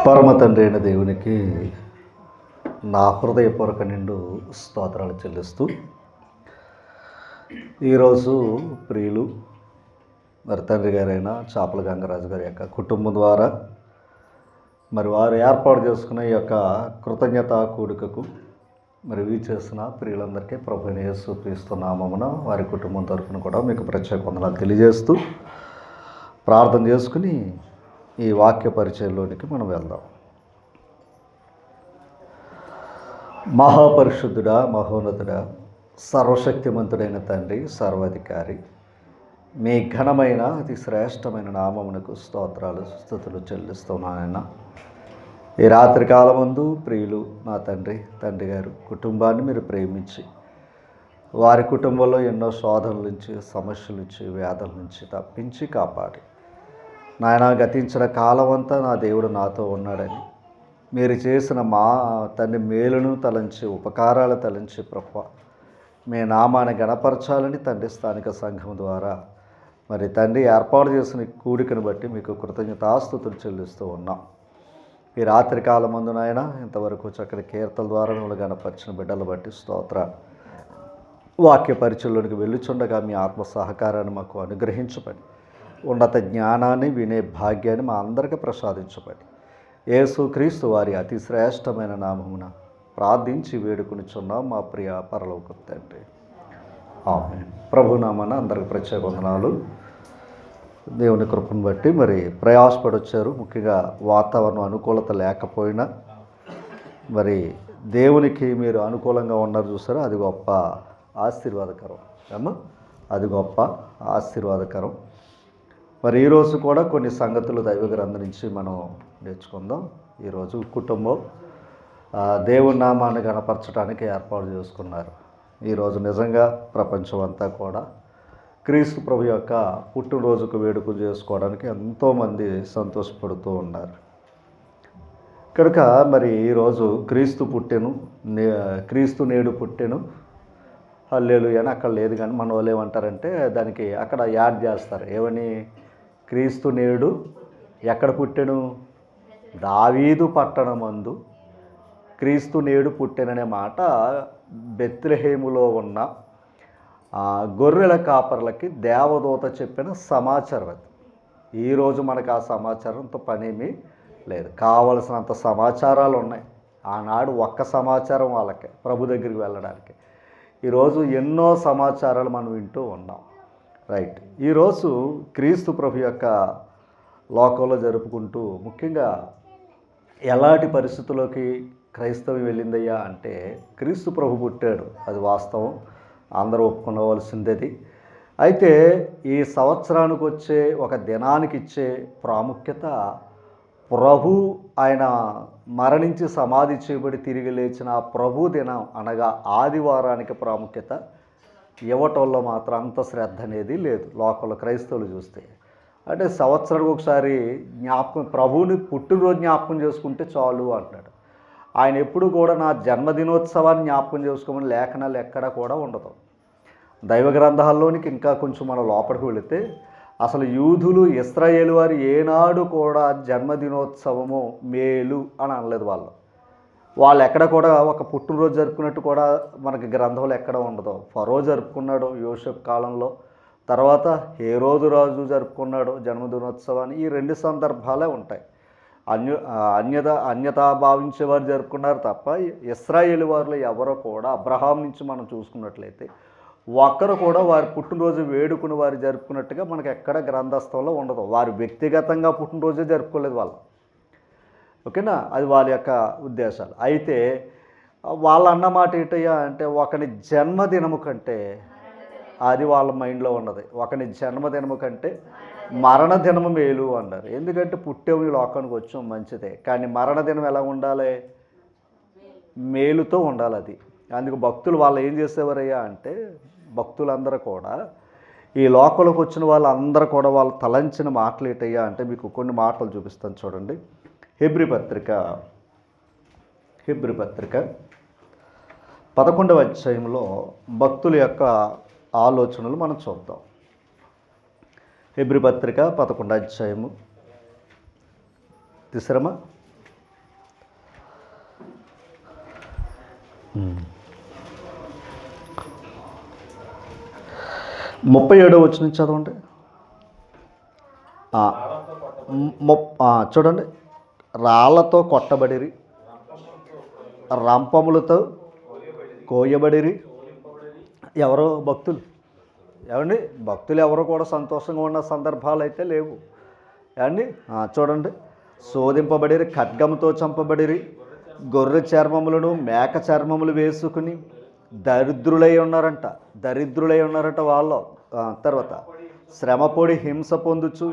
పరమ తండ్రి అయిన దేవునికి నా హృదయపూర్వక నిండు స్తోత్రాలు చెల్లిస్తూ ఈరోజు ప్రియులు మరి తండ్రి గారైన చాపల గంగరాజు గారి యొక్క కుటుంబం ద్వారా మరి వారు ఏర్పాటు చేసుకున్న ఈ యొక్క కృతజ్ఞత కూడికకు మరి చేసిన ప్రియులందరికీ ప్రభువైన యేసు క్రీస్తు నామమున వారి కుటుంబం తరఫున కూడా మీకు ప్రత్యేక వందనాలు తెలియజేస్తూ ప్రార్థన చేసుకుని ఈ వాక్య పరిచయంలోనికి మనం వెళ్దాం. మహాపరిశుద్ధుడా, మహోన్నతుడా, సర్వశక్తిమంతుడైన తండ్రి, సర్వాధికారి, మీ ఘనమైన అతి శ్రేష్టమైన నామమునకు స్తోత్రాలు స్తుతులు చెల్లిస్తున్నానైనా. ఈ రాత్రి కాలమందు ప్రియులు నా తండ్రి గారు కుటుంబాన్ని మీరు ప్రేమించి వారి కుటుంబంలో ఎన్నో శోధనల నుంచి, సమస్యల నుంచి, వ్యాధుల నుంచి తప్పించి కాపాడి నాయన గతించిన కాలం అంతా నా దేవుడు నాతో ఉన్నాడని మీరు చేసిన మా తండ్రి మేలును తలంచి, ఉపకారాలు తలంచి ప్రభువా మీ నామాన్ని గణపరచాలని తండ్రి స్థానిక సంఘం ద్వారా మరి తండ్రి ఏర్పాటు చేసిన కూడికను బట్టి మీకు కృతజ్ఞతాస్తుతులు చెల్లిస్తూ ఉన్నాం. ఈ రాత్రి కాలమందు నాయన ఇంతవరకు చక్కటి కీర్తల ద్వారా మిమ్మల్ని గణపరిచిన బిడ్డలు బట్టి స్తోత్ర. వాక్య పరిచయంలోనికి వెళ్ళుచుండగా మీ ఆత్మ సహకారాన్ని మాకు అనుగ్రహించబడి ఉన్నత జ్ఞానాన్ని వినే భాగ్యాన్ని మా అందరికీ ప్రసాదించబడి యేసుక్రీస్తు వారి అతి శ్రేష్టమైన నామమున ప్రార్థించి వేడుకొనిచున్నాం మా ప్రియ పరలోక తండ్రి, ఆమేన్. ప్రభునామాన అందరికి ప్రత్యేక వందనాలు. దేవుని కృపను బట్టి మరి ప్రయాసపడొచ్చారు. ముఖ్యంగా వాతావరణం అనుకూలత లేకపోయినా మరి దేవునికి మీరు అనుకూలంగా ఉన్నారు చూసారా, అది గొప్ప ఆశీర్వాదకరం అమ్మా, అది గొప్ప ఆశీర్వాదకరం. మరి ఈరోజు కూడా కొన్ని సంగతులు దైవ గ్రంథం నుంచి మనం నేర్చుకుందాం. ఈరోజు కుటుంబం దేవుని నామాన్ని గణపరచడానికి ఏర్పాటు చేసుకున్నారు. ఈరోజు నిజంగా ప్రపంచం అంతా కూడా క్రీస్తు ప్రభు యొక్క పుట్టినరోజుకు వేడుక చేసుకోవడానికి ఎంతోమంది సంతోషపడుతూ ఉన్నారు. కనుక మరి ఈరోజు క్రీస్తు నేడు పుట్టెను హల్లెలూయా అని అక్కడ లేదు, కానీ మన వాళ్ళు ఏమంటారంటే దానికి అక్కడ యాడ్ చేస్తారు. ఏమని? క్రీస్తు నేడు ఎక్కడ పుట్టెను? దావీదు పట్టణమందు క్రీస్తు నేడు పుట్టెననే మాట బెత్లెహేములో ఉన్న గొర్రెల కాపర్లకి దేవదూత చెప్పిన సమాచారం అది. ఈరోజు మనకు ఆ సమాచారంతో పనేమీ లేదు. కావలసినంత సమాచారాలు ఉన్నాయి. ఆనాడు ఒక్క సమాచారం వాళ్ళకి ప్రభు దగ్గరికి వెళ్ళడానికి. ఈరోజు ఎన్నో సమాచారాలు మనం వింటూ ఉన్నాం. రైట్. ఈరోజు క్రీస్తు ప్రభు యొక్క లోకంలో జరుపుకుంటూ ముఖ్యంగా ఎలాంటి పరిస్థితుల్లోకి క్రైస్తవం వెళ్ళిందయ్యా అంటే క్రీస్తు ప్రభు పుట్టాడు, అది వాస్తవం, అందరూ ఒప్పుకోవలసిందేది. అయితే ఈ సంవత్సరానికి వచ్చే ఒక దినానికి ఇచ్చే ప్రాముఖ్యత ప్రభు ఆయన మరణించి సమాధి చేయబడి తిరిగి లేచిన ప్రభు దినం అనగా ఆదివారానికి ప్రాముఖ్యత ఇవ్వటంలో మాత్రం అంత శ్రద్ధ అనేది లేదు లోకల్ క్రైస్తవులు చూస్తే. అంటే సంవత్సరానికి ఒకసారి ప్రభువుని పుట్టినరోజు జ్ఞాపకం చేసుకుంటే చాలు అంటున్నాడు. ఆయన ఎప్పుడు కూడా నా జన్మదినోత్సవాన్ని జ్ఞాపకం చేసుకోమని లేఖనాలు ఎక్కడా కూడా ఉండదు. దైవ గ్రంథాల్లోనికి ఇంకా కొంచెం మనం లోపలికి వెళితే అసలు యూదులు, ఇశ్రాయేలు వారు ఏనాడు కూడా జన్మదినోత్సవము మేలు అని అనలేదు. వాళ్ళు ఎక్కడ కూడా ఒక పుట్టినరోజు జరుపుకున్నట్టు కూడా మనకి గ్రంథంలో ఎక్కడ ఉండదు. ఫరో జరుపుకున్నాడు యోసేపు కాలంలో, తర్వాత హేరోదు రాజు జరుపుకున్నాడు జన్మదినోత్సవాన్ని. ఈ రెండు సందర్భాలే ఉంటాయి. అన్యతా భావించేవారు జరుపుకున్నారు తప్ప ఇశ్రాయేలు వారిలో ఎవరో కూడా అబ్రహాం నుంచి మనం చూసుకున్నట్లయితే ఒక్కరు కూడా వారి పుట్టినరోజు వేడుకుని వారు జరుపుకున్నట్టుగా మనకు ఎక్కడ గ్రంథస్థంలో ఉండదు. వారు వ్యక్తిగతంగా పుట్టినరోజే జరుపుకోలేదు వాళ్ళు. ఓకేనా? అది వాళ్ళ యొక్క ఉద్దేశాలు. అయితే వాళ్ళ అన్నమాట ఏంటయ్యా అంటే ఒకని జన్మదినము కంటే, అది వాళ్ళ మైండ్లో ఉన్నది, ఒకని జన్మదినము కంటే మరణదినము మేలు అన్నారు. ఎందుకంటే పుట్టేవు ఈ లోకానికి వచ్చాం మంచిదే, కానీ మరణదినం ఎలా ఉండాలి? మేలుతో ఉండాలి. అది అందుకు భక్తులు వాళ్ళు ఏం చేసేవారయ్యా అంటే భక్తులందరూ కూడా ఈ లోకంలోకి వచ్చిన వాళ్ళందరూ కూడా వాళ్ళు తలంచిన మాటలు ఏంటయ్యా అంటే మీకు కొన్ని మాటలు చూపిస్తాను చూడండి. హెబ్రీ పత్రిక 11వ అధ్యాయంలో భక్తుల యొక్క ఆలోచనలు మనం చూద్దాం. హెబ్రీ పత్రిక 11వ అధ్యాయము తీసరమా 37వ వచనం చదవండి. చూడండి, రాళ్లతో కొట్టబడిరి, రంపములతో కోయబడిరి. ఎవరో భక్తులు, ఏమండి, భక్తులు ఎవరో కూడా సంతోషంగా ఉన్న సందర్భాలు అయితే లేవు. ఏమండి, చూడండి, శోధింపబడిరి, ఖడ్గంతో చంపబడిరి, గొర్రె చర్మములను మేక చర్మములు వేసుకుని దరిద్రులై ఉన్నారంట వాళ్ళు. తర్వాత శ్రమపొడి హింస పొందుచు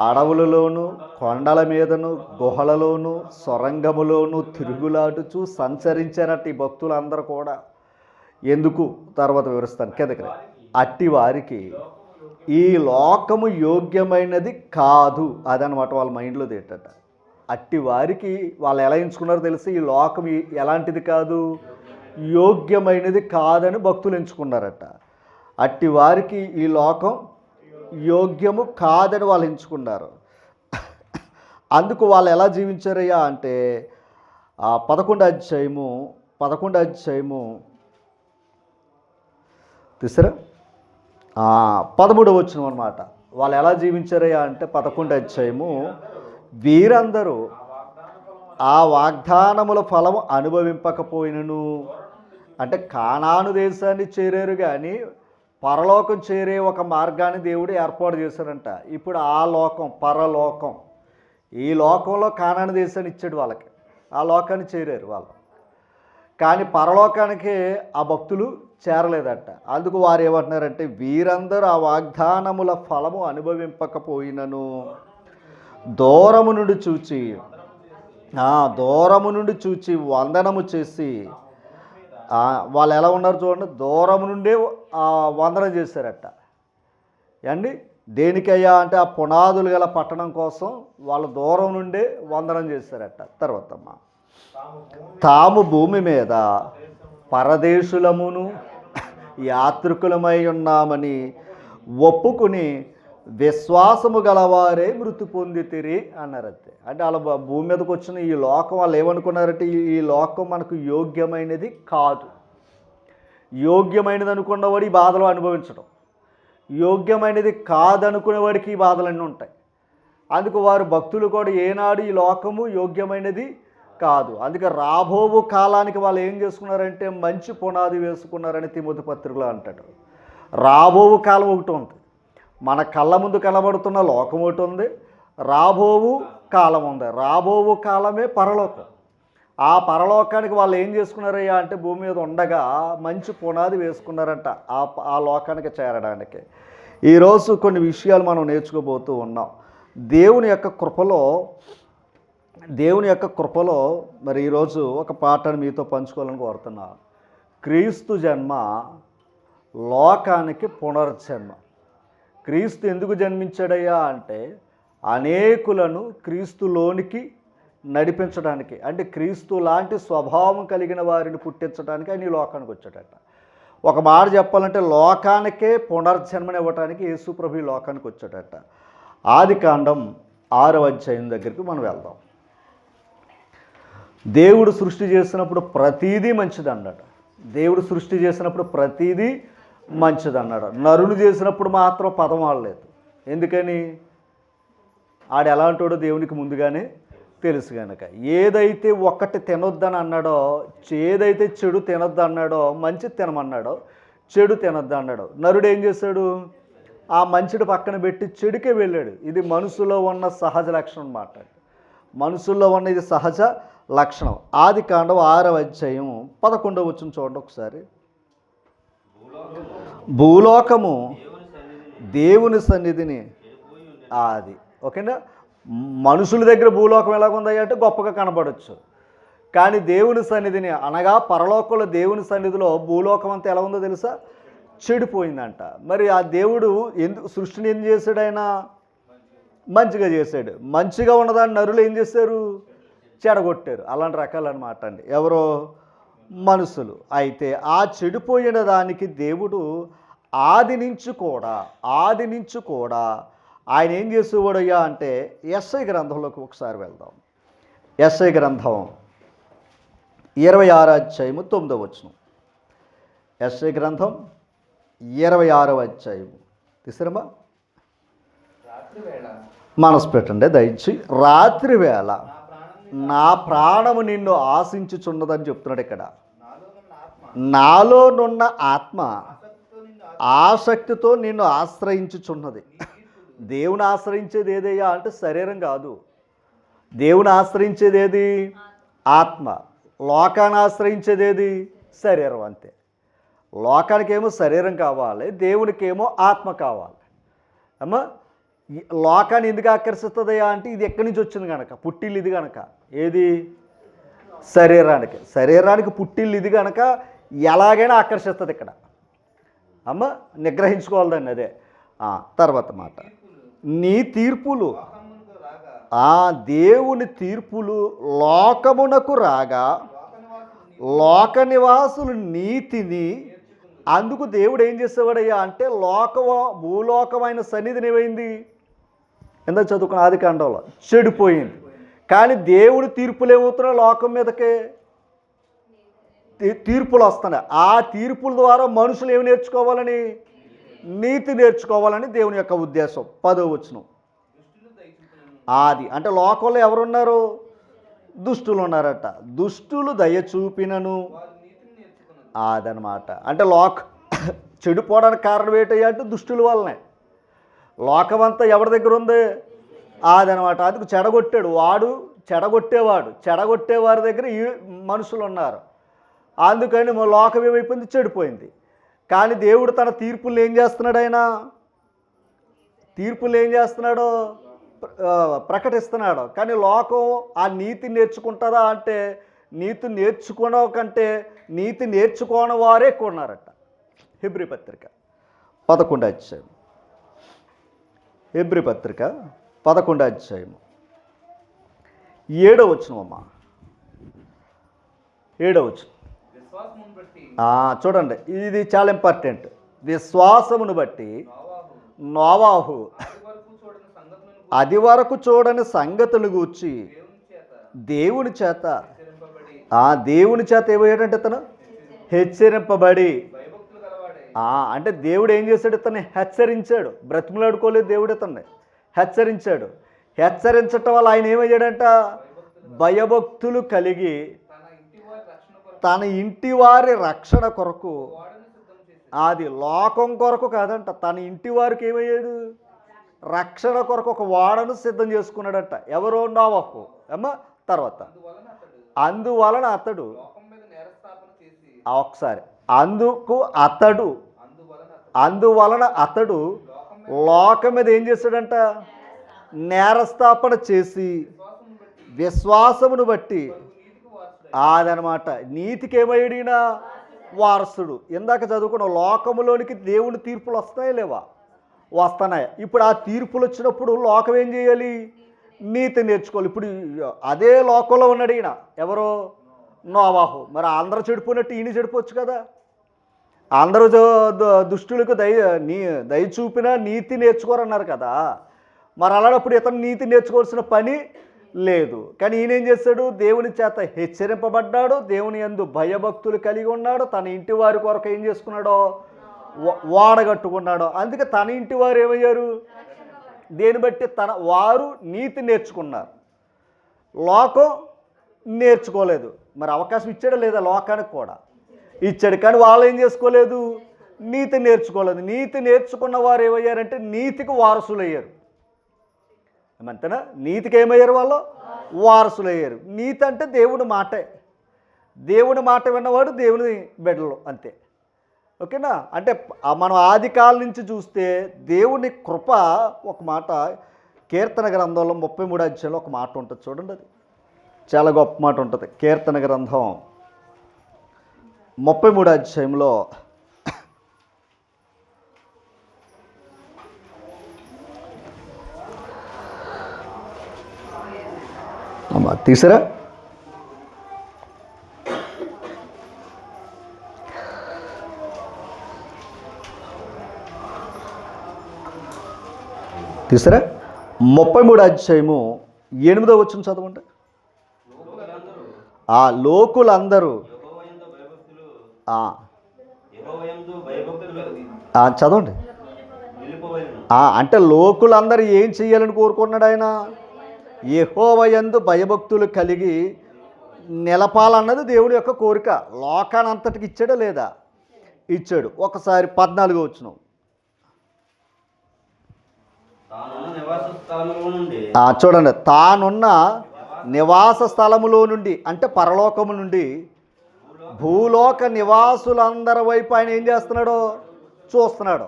అడవులలోను కొండల మీదను గుహలలోను సొరంగములోను తిరుగులాడుచు సంచరించారట ఈ భక్తులందరూ కూడా. ఎందుకు తర్వాత వివరిస్తాను కిందకి. అట్టి వారికి ఈ లోకము యోగ్యమైనది కాదు, అదనమాట వాళ్ళ మైండ్లో తేటట. అట్టి వారికి వాళ్ళు ఎలా ఎంచుకున్నారో తెలిసి ఈ లోకం ఎలాంటిది కాదు, యోగ్యమైనది కాదని భక్తులు ఎంచుకున్నారట. అట్టి వారికి ఈ లోకం యోగ్యము కాదని వాళ్ళు ఎంచుకున్నారు. అందుకు వాళ్ళు ఎలా జీవించారయ్యా అంటే 11వ అధ్యాయము తీసరా 13వ వచనం అన్నమాట. వాళ్ళు ఎలా జీవించారయ్యా అంటే 11వ అధ్యాయము, వీరందరూ ఆ వాగ్దానముల ఫలము అనుభవింపకపోయినను, అంటే కానాను దేశాన్ని చేరారు కానీ పరలోకం చేరే ఒక మార్గాన్ని దేవుడు ఏర్పాటు చేశారంట. ఇప్పుడు ఆ లోకం పరలోకం, ఈ లోకంలో కానాను దేశాన్ని ఇచ్చాడు వాళ్ళకి, ఆ లోకాన్ని చేరారు వాళ్ళు. కానీ పరలోకానికి ఆ భక్తులు చేరలేదట. అందుకు వారు ఏమంటున్నారంటే, వీరందరూ ఆ వాగ్దానముల ఫలము అనుభవింపకపోయినను దూరము నుండి చూచి వందనము చేసి, వాళ్ళు ఎలా ఉన్నారు చూడండి, దూరం నుండే వందనం చేశారట. అండి, దేనికయ్యా అంటే ఆ పునాదులు గల పట్టణం కోసం వాళ్ళు దూరం నుండే వందనం చేశారట. తర్వాత తాము భూమి మీద పరదేశులమును యాత్రికులమై ఉన్నామని ఒప్పుకుని విశ్వాసము గలవారే మృతి పొందితిరి అన్నారంతే. అంటే వాళ్ళ భూమి మీదకి వచ్చిన ఈ లోకం వాళ్ళు ఏమనుకున్నారంటే, ఈ లోకం మనకు యోగ్యమైనది కాదు. యోగ్యమైనది అనుకున్నవాడు ఈ బాధలు అనుభవించడం, యోగ్యమైనది కాదనుకునేవాడికి ఈ బాధలన్నీ ఉంటాయి. అందుకు వారు భక్తులు కూడా ఏనాడు ఈ లోకము యోగ్యమైనది కాదు, అందుకే రాబోవు కాలానికి వాళ్ళు ఏం చేసుకున్నారంటే మంచి పునాది వేసుకున్నారని తిమోతి పత్రికలో అంటాడు. రాబోవు కాలం ఒకటి ఉంది, మన కళ్ళ ముందు కనబడుతున్న లోకం ఒకటి ఉంది, రాబోవు కాలం ఉంది. రాబోవు కాలమే పరలోకం. ఆ పరలోకానికి వాళ్ళు ఏం చేసుకున్నారయ్యా అంటే భూమి మీద ఉండగా మంచి పునాది వేసుకున్నారంట ఆ లోకానికి చేరడానికి. ఈరోజు కొన్ని విషయాలు మనం నేర్చుకోబోతూ ఉన్నాం. దేవుని యొక్క కృపలో మరి ఈరోజు ఒక పాటను మీతో పంచుకోవాలని కోరుతున్నాను. క్రీస్తు జన్మ లోకానికి పునర్జన్మ. క్రీస్తు ఎందుకు జన్మించాడయ్యా అంటే అనేకులను క్రీస్తులోనికి నడిపించడానికి, అంటే క్రీస్తు లాంటి స్వభావం కలిగిన వారిని పుట్టించడానికి ఆయన ఈ లోకానికి వచ్చాడట. ఒక మాట చెప్పాలంటే లోకానికే పునర్జన్మని ఇవ్వడానికి యేసు ప్రభు ఈ లోకానికి వచ్చాడట. ఆదికాండం 6వ అధ్యాయం దగ్గరికి మనం వెళ్దాం. దేవుడు సృష్టి చేసినప్పుడు ప్రతీదీ మంచిది అన్నాడు. దేవుడు సృష్టి చేసినప్పుడు ప్రతీదీ మంచిది అన్నాడు. నరులు చేసినప్పుడు మాత్రం పదం వాడలేదు. ఎందుకని? ఆడు ఎలాంటోడో దేవునికి ముందుగానే తెలుసు కనుక. ఏదైతే ఒకటి తినొద్దని అన్నాడో, ఏదైతే చెడు తినొద్దు అన్నాడో, మంచిది తినమన్నాడో, చెడు తినొద్దు అన్నాడు. నరుడు ఏం చేశాడు? ఆ మంచిని పక్కన పెట్టి చెడుకే వెళ్ళాడు. ఇది మనుషులో ఉన్న సహజ లక్షణం అన్నమాట. మనుషుల్లో ఉన్న ఇది సహజ లక్షణం. ఆదికాండం 6వ అధ్యాయం 11వ వచనం చూడండి ఒకసారి. భూలోకము దేవుని సన్నిధిని, అది ఓకేనా. మనుషుల దగ్గర భూలోకం ఎలాగుందయ్యా అంటే గొప్పగా కనబడవచ్చు, కానీ దేవుని సన్నిధిని అనగా పరలోకంలో దేవుని సన్నిధిలో భూలోకం అంతా ఎలా ఉందో తెలుసా? చెడిపోయిందంట. మరి ఆ దేవుడు సృష్టిని ఏం చేశాడు? ఆయన మంచిగా చేశాడు. మంచిగా ఉన్నదాన్ని నరులు ఏం చేశారు? చెడగొట్టారు. అలాంటి రకాలు అనమాట అండి ఎవరో మనుషులు. అయితే ఆ చెడిపోయిన దానికి దేవుడు ఆది నుంచి కూడా ఆయన ఏం చేసేవాడయ్యా అంటే, యెషయా గ్రంథంలోకి ఒకసారి వెళ్దాం. యెషయా గ్రంథం 26వ అధ్యాయము 9వ వచనం. యెషయా గ్రంథం 26వ అధ్యాయము. తీసారమ్మా? మనసు పెట్టండి దయచి. రాత్రి వేళ నా ప్రాణము నిన్ను ఆశించుచున్నదని చెప్తున్నాడు ఇక్కడ. నాలోనున్న ఆత్మ ఆసక్తితో నిన్ను ఆశ్రయించుచున్నది. దేవుని ఆశ్రయించేది ఏదయ్యా అంటే శరీరం కాదు. దేవుని ఆశ్రయించేది ఏది? ఆత్మ. లోకాన్ని ఆశ్రయించేది ఏది? శరీరం. అంతే. లోకానికేమో శరీరం కావాలి, దేవునికేమో ఆత్మ కావాలి. అమ్మా, లోకాన్ని ఎందుకు ఆకర్షిస్తుందయ్యా అంటే ఇది ఎక్కడి నుంచి వచ్చింది కనుక, పుట్టిల్లు ఇది కనుక. ఏది? శరీరానికి పుట్టిల్లు ఇది కనుక ఎలాగైనా ఆకర్షిస్తుంది ఇక్కడ. అమ్మ, నిగ్రహించుకోవాలని. అదే తర్వాత మాట. నీ తీర్పులు, దేవుని తీర్పులు లోకమునకు రాగా లోక నివాసులు నీతిని, అందుకు దేవుడు ఏం చేసేవాడయ్యా అంటే భూలోకమైన సన్నిధిని ఏమైంది? ఎంత చదువుకున్న ఆది కాండంలో చెడిపోయింది. కానీ దేవుడి తీర్పులు ఏమవుతున్నాయి? లోకం మీదకే తీర్పులు వస్తున్నాయి. ఆ తీర్పుల ద్వారా మనుషులు ఏమి నేర్చుకోవాలని? నీతి నేర్చుకోవాలని దేవుని యొక్క ఉద్దేశం. 10వ వచనం. ఆది అంటే లోకంలో ఎవరున్నారు? దుష్టులు ఉన్నారట. దుష్టులు దయ చూపినను, అదనమాట. అంటే చెడిపోవడానికి కారణం ఏంటయ్యా అంటే దుష్టుల వల్లనే. లోకమంతా ఎవరి దగ్గర ఉంది? అదనమాట. అందుకు చెడగొట్టాడు వాడు, చెడగొట్టేవాడు. చెడగొట్టేవారి దగ్గర ఈ మనుషులు ఉన్నారు. అందుకని లోకం ఏమైపోయింది? చెడిపోయింది. కానీ దేవుడు తన తీర్పులు ఏం చేస్తున్నాడు? ఆయన తీర్పులు ఏం చేస్తున్నాడు? ప్రకటిస్తున్నాడు. కానీ లోకం ఆ నీతి నేర్చుకుంటుందా అంటే నీతి నేర్చుకున్న కంటే నీతి నేర్చుకోని వారే ఎక్కువ ఉన్నారట. హెబ్రీ పత్రిక 11వ అధ్యాయం. హెబ్రీ పత్రిక 11వ అధ్యాయం 7వ వచనం అమ్మా. 7వ వచనం చూడండి, ఇది చాలా ఇంపార్టెంట్. విశ్వాసమును బట్టి నోవాహు అది వరకు చూడని సంగతులు గూర్చి దేవుని చేత ఏమయ్యాడంటే ఇతను హెచ్చరింపబడి. అంటే దేవుడు ఏం చేశాడు? ఇతన్ని హెచ్చరించాడు. బ్రతిమలాడుకోలేదు దేవుడు, ఇతన్ని హెచ్చరించాడు. హెచ్చరించటం వల్ల ఆయన ఏమయ్యాడంట? భయభక్తులు కలిగి తన ఇంటి వారి రక్షణ కొరకు, అది లోకం కొరకు కాదంట, తన ఇంటి వారికి ఏమయ్యాడు? రక్షణ కొరకు ఒక ఓడను సిద్ధం చేసుకున్నాడట. ఎవరో? నోవహు. అమ్మ, తర్వాత అందువలన అతడు ఒకసారి అందువలన అతడు లోకం మీద ఏం చేశాడంట? నేరస్థాపన చేసి విశ్వాసమును బట్టి, అదనమాట, నీతికి ఏమయ్యాడినా వారసుడు. ఇందాక చదువుకున్న లోకములోనికి దేవుని తీర్పులు వస్తాయా లేవా? వస్తున్నాయి. ఇప్పుడు ఆ తీర్పులు వచ్చినప్పుడు లోకం ఏం చేయాలి? నీతి నేర్చుకోవాలి. ఇప్పుడు అదే లోకంలో ఉన్నాడు ఈయన. ఎవరో? నోవాహు. మరి అందరూ చెడిపోయినట్టు ఈయన చెడిపోవచ్చు కదా. అందరూ దుష్టులకు దయ చూపినా నీతి నేర్చుకోరన్నారు కదా. మరి అలాంటప్పుడు ఇతను నీతి నేర్చుకోవాల్సిన పని లేదు. కానీ ఈయన ఏం చేశాడు? దేవుని చేత హెచ్చరింపబడ్డాడు, దేవుని యందు భయభక్తులు కలిగి ఉన్నాడు, తన ఇంటి వారి కొరకు ఏం చేసుకున్నాడో? వాడగట్టుకున్నాడు. అందుకే తన ఇంటి వారు ఏమయ్యారు? దేని బట్టి? వారు నీతి నేర్చుకున్నారు, లోకం నేర్చుకోలేదు. మరి అవకాశం ఇచ్చాడా లేదా? లోకానికి కూడా ఇచ్చాడు. కానీ వాళ్ళు ఏం చేసుకోలేదు? నీతి నేర్చుకోలేదు. నీతి నేర్చుకున్న వారు ఏమయ్యారంటే నీతికి వారసులు అయ్యారు. అంతేనా? నీతికి ఏమయ్యారు? వాళ్ళు వారసులు అయ్యారు. నీతి అంటే దేవుడి మాటే. దేవుడి మాట విన్నవాడు దేవుని బిడ్డలు, అంతే. ఓకేనా? అంటే మనం ఆది కాలం నుంచి చూస్తే దేవుని కృప, ఒక మాట కీర్తన గ్రంథంలో 33వ అధ్యాయంలో ఒక మాట ఉంటుంది చూడండి. అది చాలా గొప్ప మాట ఉంటుంది. కీర్తన గ్రంథం 33వ అధ్యాయంలో తీసారా? తీసారా? 33వ అధ్యాయము 8వ వచనం చదవండి. ఆ లోకులందరూ చదవండి. అంటే లోకులందరూ ఏం చెయ్యాలని కోరుకున్నాడు ఆయన? యెహోవా యందు భయభక్తులు కలిగి నిలపాలన్నది దేవుడి యొక్క కోరిక. లోకానంతటికి ఇచ్చాడా లేదా? ఇచ్చాడు. ఒకసారి 14వ వచనం చూడండి. తానున్న నివాస స్థలములో నుండి అంటే పరలోకము నుండి భూలోక నివాసులందరి వైపు ఆయన ఏం చేస్తున్నాడో చూస్తున్నాడు.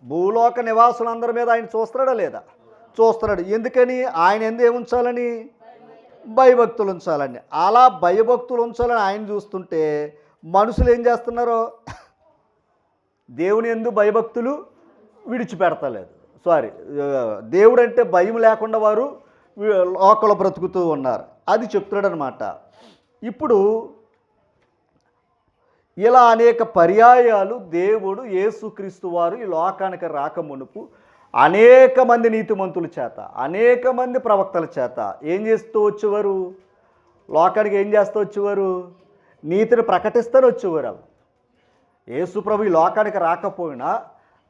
భూలోక నివాసులందరి మీద ఆయన చూస్తున్నాడా లేదా? చూస్తున్నాడు. ఎందుకని? ఆయన ఎందు ఉంచాలని? భయభక్తులు ఉంచాలని. అలా భయభక్తులు ఉంచాలని ఆయన చూస్తుంటే మనుషులు ఏం చేస్తున్నారో దేవుని యందు భయభక్తులు విడిచిపెడతలేదు. దేవుడు అంటే భయం లేకుండా వారు లోకలో బ్రతుకుతూ ఉన్నారు. అది చెప్తున్నాడు అనమాట. ఇప్పుడు ఇలా అనేక పర్యాయాలు దేవుడు యేసుక్రీస్తు వారు ఈ లోకానికి రాకమునుపు అనేక మంది నీతిమంతుల చేత, అనేక మంది ప్రవక్తల చేత ఏం చేస్తూ వచ్చేవారు? లోకానికి ఏం చేస్తూ వచ్చేవారు? నీతిని ప్రకటిస్తూనే వచ్చేవారు. యేసు ప్రభు ఈ లోకానికి రాకపోయినా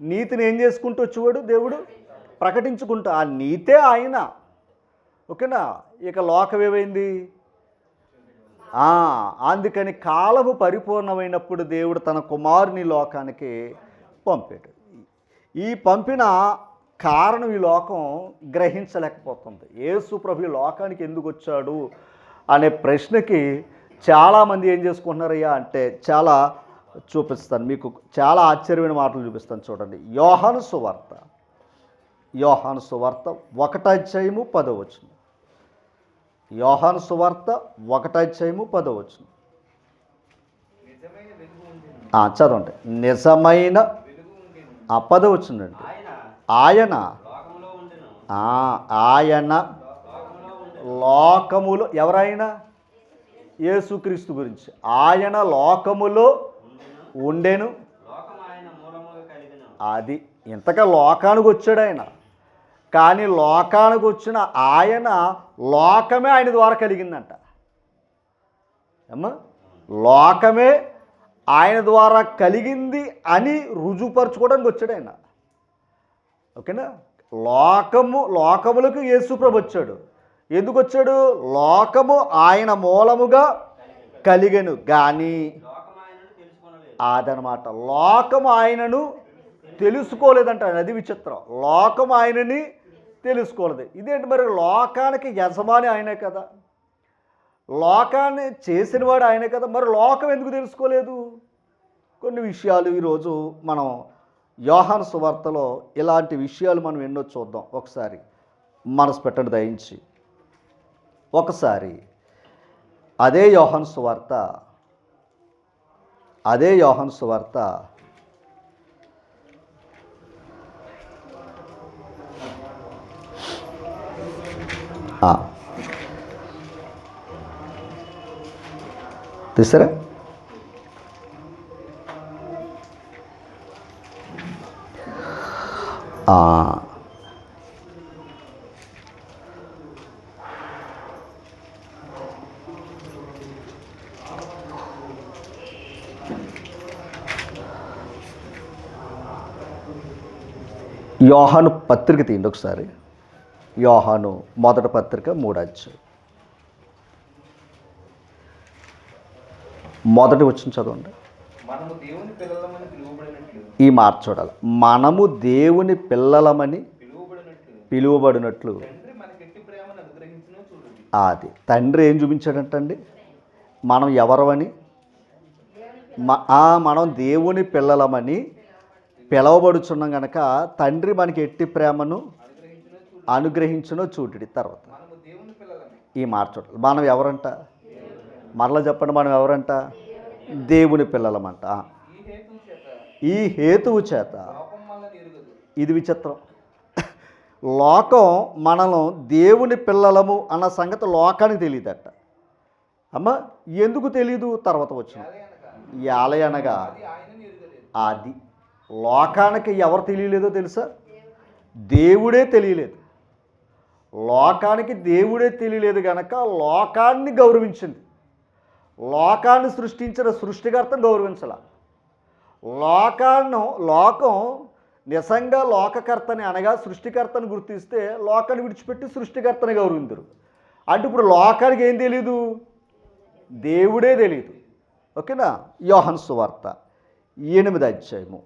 నీతిని ఏం చేసుకుంటూ వచ్చేవాడు? దేవుడు ప్రకటించుకుంటూ. ఆ నీతే ఆయన. ఓకేనా? ఇక లోకం ఏమైంది? అందుకని కాలము పరిపూర్ణమైనప్పుడు దేవుడు తన కుమారుని లోకానికి పంపాడు. ఈ పంపిన కారణం ఈ లోకం గ్రహించలేకపోతుంది. యేసు ప్రభు లోకానికి ఎందుకు వచ్చాడు అనే ప్రశ్నకి చాలామంది ఏం చేసుకుంటున్నారయ్యా అంటే చాలా చూపిస్తాను మీకు. చాలా ఆశ్చర్యమైన మాటలు చూపిస్తాను. చూడండి. యోహాను సువార్త 1:10. యోహాను సువార్త 1:10. చదవండి. నిజమైన 10 వచ్చిందండి. ఆయన లోకములో, ఎవరైనా యేసుక్రీస్తు గురించి, ఆయన లోకములో ఉండెను. అది ఇంతగా లోకానికి వచ్చాడు ఆయన. కానీ లోకానికి వచ్చిన ఆయన లోకమే ఆయన ద్వారా కలిగిందంట. లోకమే ఆయన ద్వారా కలిగింది అని రుజువుపరచుకోవడానికి వచ్చాడు ఆయన. ఓకేనా? లోకములకు యేసుప్రభు వచ్చాడు. ఎందుకు వచ్చాడు? లోకము ఆయన మూలముగా కలిగెను కానీ అదనమాట. లోకము ఆయనను తెలుసుకోలేదంట. అది విచిత్రం. లోకం ఆయనని తెలుసుకోలేదు. ఇదేంటి మరి? లోకానికి యజమాని ఆయనే కదా, లోకాన్ని చేసినవాడు ఆయనే కదా, మరి లోకం ఎందుకు తెలుసుకోలేదు? కొన్ని విషయాలు ఈరోజు మనం యోహాను సువార్తలో ఇలాంటి విషయాలు మనం ఎన్నో చూద్దాం. ఒకసారి మనసు పెట్టండి దయించి. ఒకసారి అదే యోహాను సువార్త తీసారా? యోహాను పత్రిక తీయండి ఒకసారి. యోహాను మొదటి పత్రిక 3వ అధ్యాయం మొదటి వచనం చదవండి. ఈ మాట చూడాలి. మనము దేవుని పిల్లలమని పిలువబడినట్లు అది తండ్రి ఏం చూపించాడంటండి? మనం ఎవరమని, మనం దేవుని పిల్లలమని పిలవబడుచున్నాం కనుక తండ్రి మనకి ఎట్టి ప్రేమను అనుగ్రహించునో చూడుడి. తర్వాత ఈ మాట చూడాలి. మనం ఎవరంట? మరలా చెప్పండి. మనం ఎవరంట? దేవుని పిల్లలమంట. ఈ హేతువు చేత, ఇది విచిత్రం, లోకం మనలో దేవుని పిల్లలము అన్న సంగతి లోకానికి తెలియదట. అమ్మ ఎందుకు తెలీదు? తర్వాత వచ్చిన యాలయనగా అది లోకానికి ఎవరు తెలియలేదో తెలుసా? దేవుడే తెలియలేదు. లోకానికి దేవుడే తెలియలేదు కనుక లోకాన్ని గౌరవించింది. లోకాన్ని సృష్టించిన సృష్టికర్తను గౌరవించాల. లోకం నిజంగా లోకకర్తని అనగా సృష్టికర్తను గుర్తిస్తే లోకాన్ని విడిచిపెట్టి సృష్టికర్తని గౌరవించరు. అంటే ఇప్పుడు లోకానికి ఏం తెలీదు? దేవుడే తెలియదు. ఓకేనా? యోహాను సువార్త 8వ అధ్యాయము.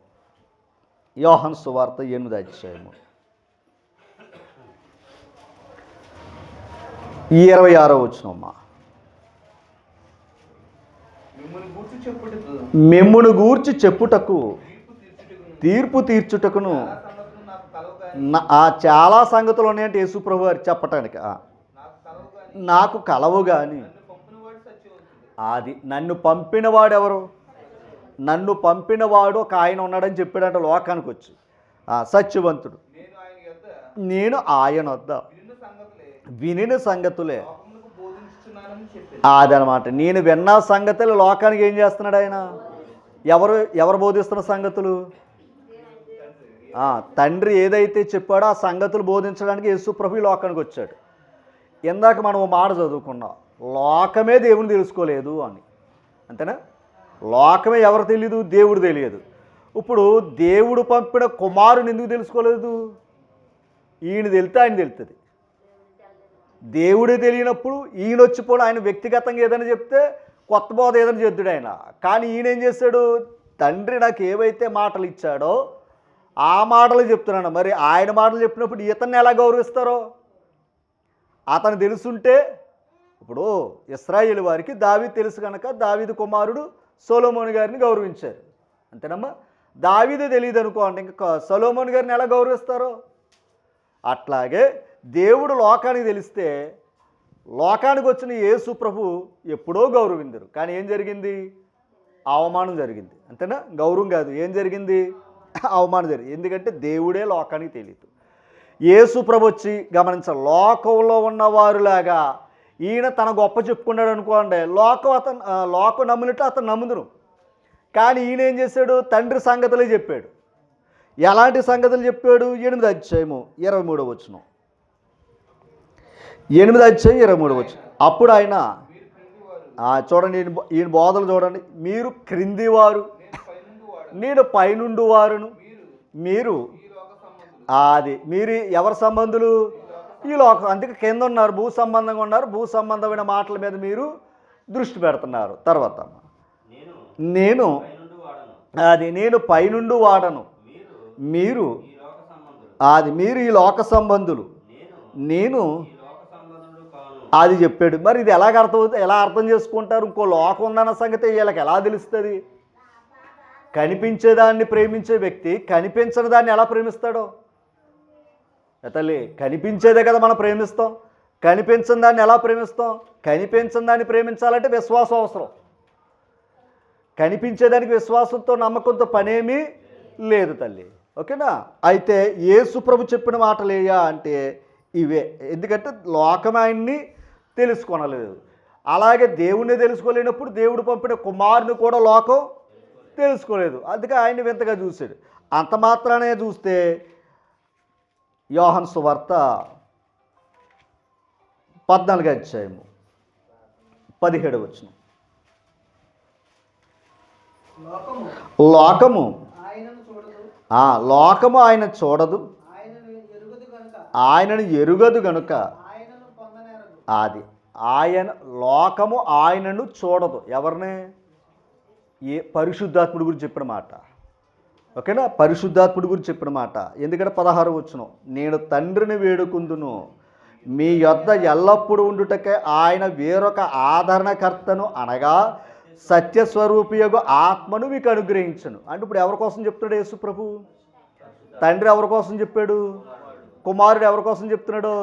యోహాను సువార్త 8వ అధ్యాయము 26వ వచనమ్మా. మిమ్మును గూర్చి చెప్పుటకు తీర్పు తీర్చుటకును చాలా సంగతులు ఉన్నాయంటే యేసుప్రభు వారు చెప్పటానికి. నాకు కలవు కానీ అది నన్ను పంపినవాడు ఎవరు? నన్ను పంపినవాడు ఒక ఆయన ఉన్నాడని చెప్పాడంట లోకానికి వచ్చి. సత్యవంతుడు. నేను ఆయన వద్ద వినిన సంగతులే అదనమాట. నేను విన్న సంగతులు లోకానికి ఏం చేస్తున్నాడు ఆయన? ఎవరు బోధిస్తున్న సంగతులు? తండ్రి ఏదైతే చెప్పాడో ఆ సంగతులు బోధించడానికి యేసుప్రభు లోకానికి వచ్చాడు. ఇందాక మనం మాట చదువుకున్నాం, లోకమే దేవుని తెలుసుకోలేదు అని. అంతేనా? లోకమే ఎవరు తెలియదు? దేవుడు తెలియదు. ఇప్పుడు దేవుడు పంపిన కుమారుని ఎందుకు తెలుసుకోలేదు? ఈయన తెలితే ఆయన తెలుస్తుంది. దేవుడే తెలియనప్పుడు ఈయన వచ్చిపోడు. ఆయన వ్యక్తిగతంగా ఏదైనా చెప్తే కొత్త బోధ ఏదైనా చెప్తాడు ఆయన. కానీ ఈయన ఏం చేస్తాడు? తండ్రి నాకు ఏవైతే మాటలు ఇచ్చాడో ఆ మాటలు చెప్తున్నాడు. మరి ఆయన మాటలు చెప్పినప్పుడు ఇతన్ని ఎలా గౌరవిస్తారో? అతను తెలుసుంటే, ఇప్పుడు ఇశ్రాయేలు వారికి దావీదు తెలుసు కనుక దావీదు కుమారుడు సొలొమోను గారిని గౌరవించారు. అంతేనమ్మా? దావీదే తెలియదు అనుకోండి, ఇంకా సొలొమోను గారిని ఎలా గౌరవిస్తారో? అట్లాగే దేవుడు లోకానికి తెలిస్తే లోకానికి వచ్చిన యేసు ప్రభు ఎప్పుడో గౌరవిందరు. కానీ ఏం జరిగింది? అవమానం జరిగింది. అంతేనా? గౌరవం కాదు, ఏం జరిగింది? అవమానం జరిగింది. ఎందుకంటే దేవుడే లోకానికి తెలియదు. యేసు ప్రభు వచ్చి గమనించాలి, లోకంలో ఉన్నవారులాగా ఈయన తన గొప్ప చెప్పుకున్నాడు అనుకోండి, లోకం నమ్మినట్టు అతను నమ్ముదురు. కానీ ఈయన ఏం చేశాడు? తండ్రి సంగతులే చెప్పాడు. ఎలాంటి సంగతులు చెప్పాడు? 8వ అధ్యాయము 23వ వచనం. 8వ అధ్యాయం 23వ వచనం. అప్పుడు ఆయన చూడండి, ఈయన బోధలు చూడండి. మీరు క్రిందివారు, నేను పైనుండి వారును. మీరు ఎవరి సంబంధులు? ఈ లోకం. అందుకే కింద ఉన్నారు, భూ సంబంధంగా ఉన్నారు. భూ సంబంధమైన మాటల మీద మీరు దృష్టి పెడుతున్నారు. తర్వాత నేను పైనుండి వాడను, మీరు ఈ లోక సంబంధులు, నేను అది చెప్పాడు. మరి ఇది ఎలా అర్థం చేసుకుంటారు? ఇంకో లోకం ఉందన్న సంగతి వీళ్ళకి ఎలా తెలుస్తుంది? కనిపించేదాన్ని ప్రేమించే వ్యక్తి కనిపించని దాన్ని ఎలా ప్రేమిస్తాడో? తల్లి, కనిపించేదే కదా మనం ప్రేమిస్తాం. కనిపించని దాన్ని ఎలా ప్రేమిస్తాం? కనిపించని దాన్ని ప్రేమించాలంటే విశ్వాసం అవసరం. కనిపించేదానికి విశ్వాసంతో నమ్మకంతో పనేమీ లేదు తల్లి. ఓకేనా? అయితే యేసు ప్రభు చెప్పిన మాటలు ఏయా అంటే ఇవే. ఎందుకంటే లోకం ఆయన్ని తెలుసుకోనలేదు. అలాగే దేవుణ్ణి తెలుసుకోలేనప్పుడు దేవుడు పంపిన కుమారుని కూడా లోకం తెలుసుకోలేదు. అందుకే ఆయన్ని వింతగా చూశాడు. అంత మాత్రానే చూస్తే యోహాను సువార్త 14వ అధ్యాయము 17వ వచనం. లోకము ఆయన చూడదు, ఆయనను ఎరుగదు గనుక అది లోకము ఆయనను చూడదు. ఎవరిని? పరిశుద్ధాత్ముడి గురించి చెప్పిన మాట. ఓకేనా? పరిశుద్ధాత్ముడి గురించి చెప్పిన మాట. ఎందుకంటే 16వ వచనం, నేను తండ్రిని వేడుకుందును, మీ యొద్ద ఎల్లప్పుడూ ఉండుటకే ఆయన వేరొక ఆదరణకర్తను అనగా సత్యస్వరూపియగు ఆత్మను మీకు అనుగ్రహించను. అంటే ఇప్పుడు ఎవరి కోసం చెప్తున్నాడు యేసు ప్రభు? తండ్రి ఎవరి కోసం చెప్పాడు? కుమారుడు ఎవరి కోసం చెప్తున్నాడు?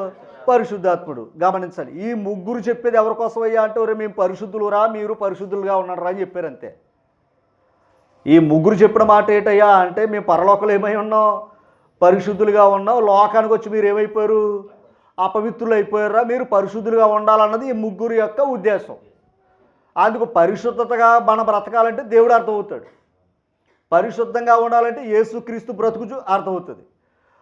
పరిశుద్ధాత్ముడు. గమనించాలి, ఈ ముగ్గురు చెప్పేది ఎవరి కోసం అయ్యా అంటే, మేము పరిశుద్ధులురా, మీరు పరిశుద్ధులుగా ఉన్నారా అని చెప్పారు అంతే. ఈ ముగ్గురు చెప్పిన మాట ఏంటయ్యా అంటే, మేము పరలోకంలో ఏమై ఉన్నాం? పరిశుద్ధులుగా ఉన్నాం. లోకానికి వచ్చి మీరు ఏమైపోయారు? అపవిత్రులు అయిపోయారా, మీరు పరిశుద్ధులుగా ఉండాలన్నది ఈ ముగ్గురు యొక్క ఉద్దేశం. అందుకు పరిశుద్ధతగా మనం బ్రతకాలంటే దేవుడు అర్థమవుతాడు, పరిశుద్ధంగా ఉండాలంటే యేసుక్రీస్తు బ్రతుకు అర్థమవుతుంది.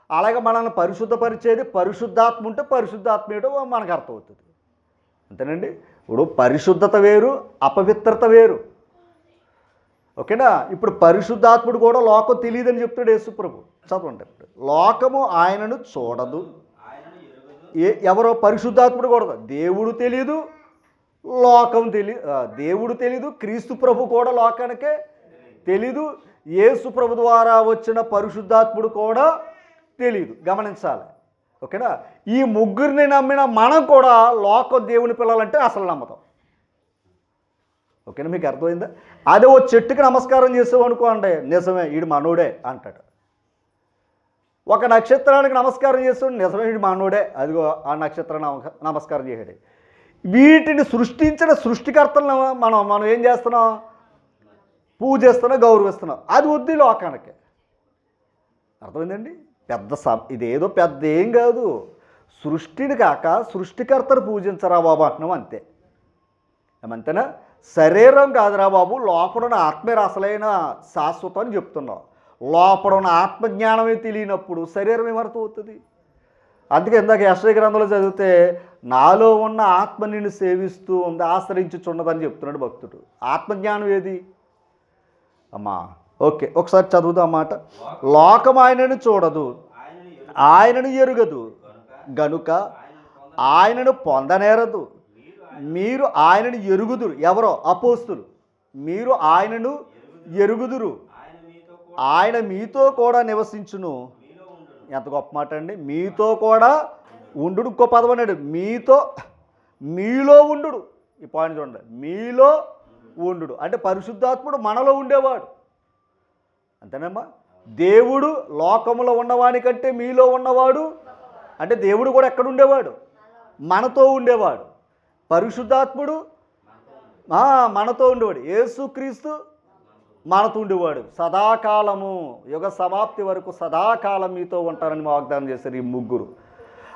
అలాగే మనల్ని పరిశుద్ధపరిచేది పరిశుద్ధాత్మ ఉంటే పరిశుద్ధాత్మ ఏంటో మనకు అర్థమవుతుంది. అంతేనండి. ఇప్పుడు పరిశుద్ధత వేరు, అపవిత్రత వేరు. ఓకేనా? ఇప్పుడు పరిశుద్ధాత్ముడు కూడా లోకం తెలియదని చెప్తాడు యేసుప్రభు. చదవండి. లోకము ఆయనను చూడదు. ఎవరో పరిశుద్ధాత్ముడు కూడా దేవుడు తెలియదు, లోకం దేవుడు తెలీదు, క్రీస్తు ప్రభు కూడా లోకానికే తెలీదు, యేసు ప్రభు ద్వారా వచ్చిన పరిశుద్ధాత్ముడు కూడా తెలీదు. గమనించాలి. ఓకేనా? ఈ ముగ్గురిని నమ్మిన మనం కూడా లోకం దేవుని పిల్లలంటే అసలు నమ్మతాం. ఓకేనా? మీకు అర్థమైందా? అదే ఓ చెట్టుకి నమస్కారం చేసామనుకోండి, నిజమే వీడు మనోడే అంటాడు. ఒక నక్షత్రానికి నమస్కారం చేస్తాడు, నిజమే వీడు మనోడే, అదిగో ఆ నక్షత్రం నమస్కారం చేసాడు. వీటిని సృష్టించిన సృష్టికర్తలను మనం ఏం చేస్తున్నాం? పూజిస్తున్నాం, గౌరవిస్తున్నాం. అది వద్దు లోకానికి. అర్థమైందండి? ఇదేదో పెద్ద ఏం కాదు. సృష్టిని కాక సృష్టికర్తను పూజించరా బాబు అంటున్నాం, అంతే. ఏమంతేనా? శరీరం కాదురా బాబు, లోపడున్న ఆత్మే అసలైన శాశ్వతం అని చెప్తున్నాం. లోపడున్న ఆత్మజ్ఞానమే తెలియనప్పుడు శరీరం ఏమర్థం అవుతుంది? అందుకే ఇందాక యెషయా గ్రంథంలో చదివితే నాలో ఉన్న ఆత్మ నిన్ను సేవిస్తూ ఉంది, ఆశ్రయించుచున్నదని చెప్తున్నాడు భక్తుడు. ఆత్మజ్ఞానం ఏది అమ్మా? ఓకే, ఒకసారి చదువుదాం మాట. లోకం ఆయనను చూడదు, ఆయనను ఎరుగదు గనుక ఆయనను పొందనేరదు. మీరు ఆయనను ఎరుగుదురు. ఎవరో? అపోస్తులు. మీరు ఆయనను ఎరుగుదురు, ఆయన మీతో కూడా నివసించును. ఎంత గొప్ప మాట అండి! మీతో కూడా ఉండు. ఇంకో పదం అన్నాడు, మీలో ఉండు. ఈ పాయింట్ చూడండి, మీలో ఉండు అంటే పరిశుద్ధాత్ముడు మనలో ఉండేవాడు. అంతేనమ్మా? దేవుడు లోకములో ఉన్నవాని కంటే మీలో ఉన్నవాడు అంటే దేవుడు కూడా ఎక్కడ ఉండేవాడు? మనతో ఉండేవాడు. పరిశుద్ధాత్ముడు మనతో ఉండేవాడు. యేసుక్రీస్తు మనతో ఉండేవాడు. సదాకాలము, యుగ సమాప్తి వరకు సదాకాలం మీతో ఉంటానని వాగ్దానం చేశారు ఈ ముగ్గురు.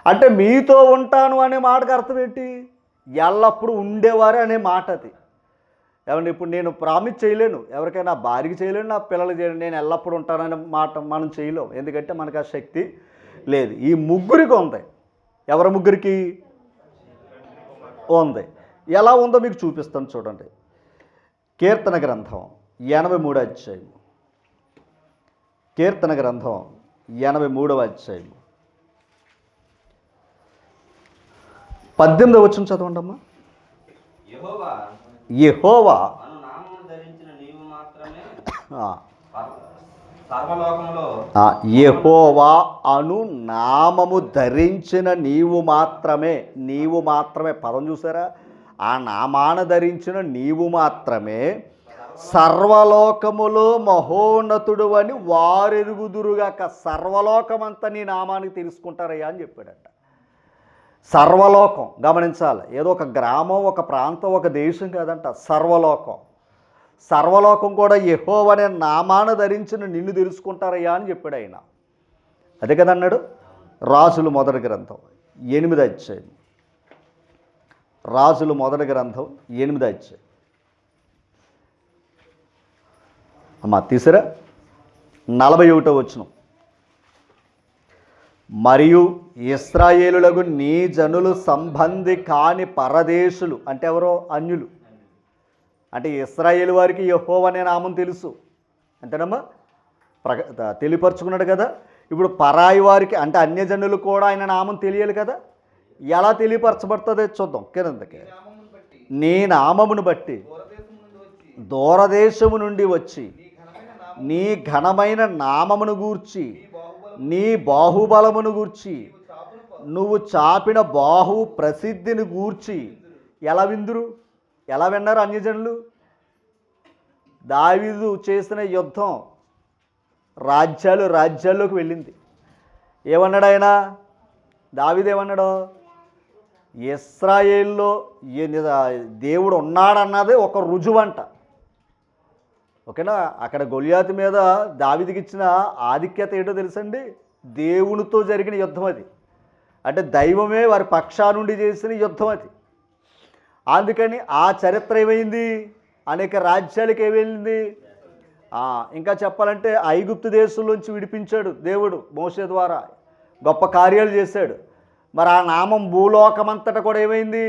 అంటే మీతో ఉంటాను అనే మాటకు అర్థం ఏంటి? ఎల్లప్పుడూ ఉండేవారే అనే మాట అది. ఏమంటే ఇప్పుడు నేను ప్రామిస్ చేయలేను, ఎవరికైనా భార్యకి చేయలేను, నా పిల్లలకి చేయలేను, నేను ఎల్లప్పుడూ ఉంటాననే మాట మనం చేయలేం. ఎందుకంటే మనకు ఆ శక్తి లేదు. ఈ ముగ్గురికి ఉంది. ఎవరి ముగ్గురికి ఉంది? ఎలా ఉందో మీకు చూపిస్తాను చూడండి. కీర్తన గ్రంథం 83వ అధ్యాయం. కీర్తన గ్రంథం 83వ అధ్యాయం 18వ వచనం చదవండి అమ్మా. యెహోవా యెహోవా అను నామము ధరించిన నీవు మాత్రమే పదం చూసారా? ఆ నామాన ధరించిన నీవు మాత్రమే సర్వలోకములో మహోన్నతుడు అని వారెరుగుదురుగాక. సర్వలోకమంతా నీ నామానికి తెలుసుకుంటారయ్యా అని చెప్పాడట. సర్వలోకం గమనించాలి. ఏదో ఒక గ్రామం, ఒక ప్రాంతం, ఒక దేశం కాదంట. సర్వలోకం కూడా యెహోవా అనే నామాన ధరించిన నిన్ను తెలుసుకుంటారయ్యా అని చెప్పాడు ఆయన. అదే కదన్నాడు. రాజులు మొదటి గ్రంథం 8వ అధ్యాయం. రాజులు మొదటి గ్రంథం 8వ అధ్యాయం అమ్మా తీసరా 41వ వచనం. మరియు ఇశ్రాయేలులకు నీ జనులు సంబంధి కాని పరదేశులు అంటే ఎవరో? అన్యులు. అంటే ఇశ్రాయేలు వారికి యెహోవా అనే నామం తెలుసు, అంతేనమ్మా? తెలియపరుచుకున్నాడు కదా. ఇప్పుడు పరాయి వారికి అంటే అన్యజనులు కూడా ఆయన నామం తెలియాలి కదా. ఎలా తెలియపరచబడుతుందో చూద్దాం కిందకి. నీ నామమును బట్టి దూరదేశము నుండి వచ్చి నీ ఘనమైన నామమును గూర్చి, నీ బాహుబలమును గూర్చి, నువ్వు చాపిన బాహు ప్రసిద్ధిని గూర్చి ఎలా విన్నారు అన్యజనులు? దావీదు చేసిన యుద్ధం రాజ్యాల్లోకి వెళ్ళింది. ఏమన్నాడు ఆయన? దావీదు ఏమన్నాడు? ఇశ్రాయేల్లో దేవుడు ఉన్నాడన్నది ఒక రుజువంట. ఓకేనా? అక్కడ గొలియాతు మీద దావీదుకి ఇచ్చిన ఆధిక్యత ఏంటో తెలుసండి? దేవునితో జరిగిన యుద్ధం అది. అంటే దైవమే వారి పక్షా నుండి చేసిన యుద్ధం అది. అందుకని ఆ చరిత్ర ఏమైంది? అనేక రాజ్యాలకు ఏమైంది? ఇంకా చెప్పాలంటే ఐగుప్తు దేశంలోంచి విడిపించాడు దేవుడు మోషే ద్వారా, గొప్ప కార్యాలు చేశాడు. మరి ఆ నామం భూలోకమంతటా కూడా ఏమైంది?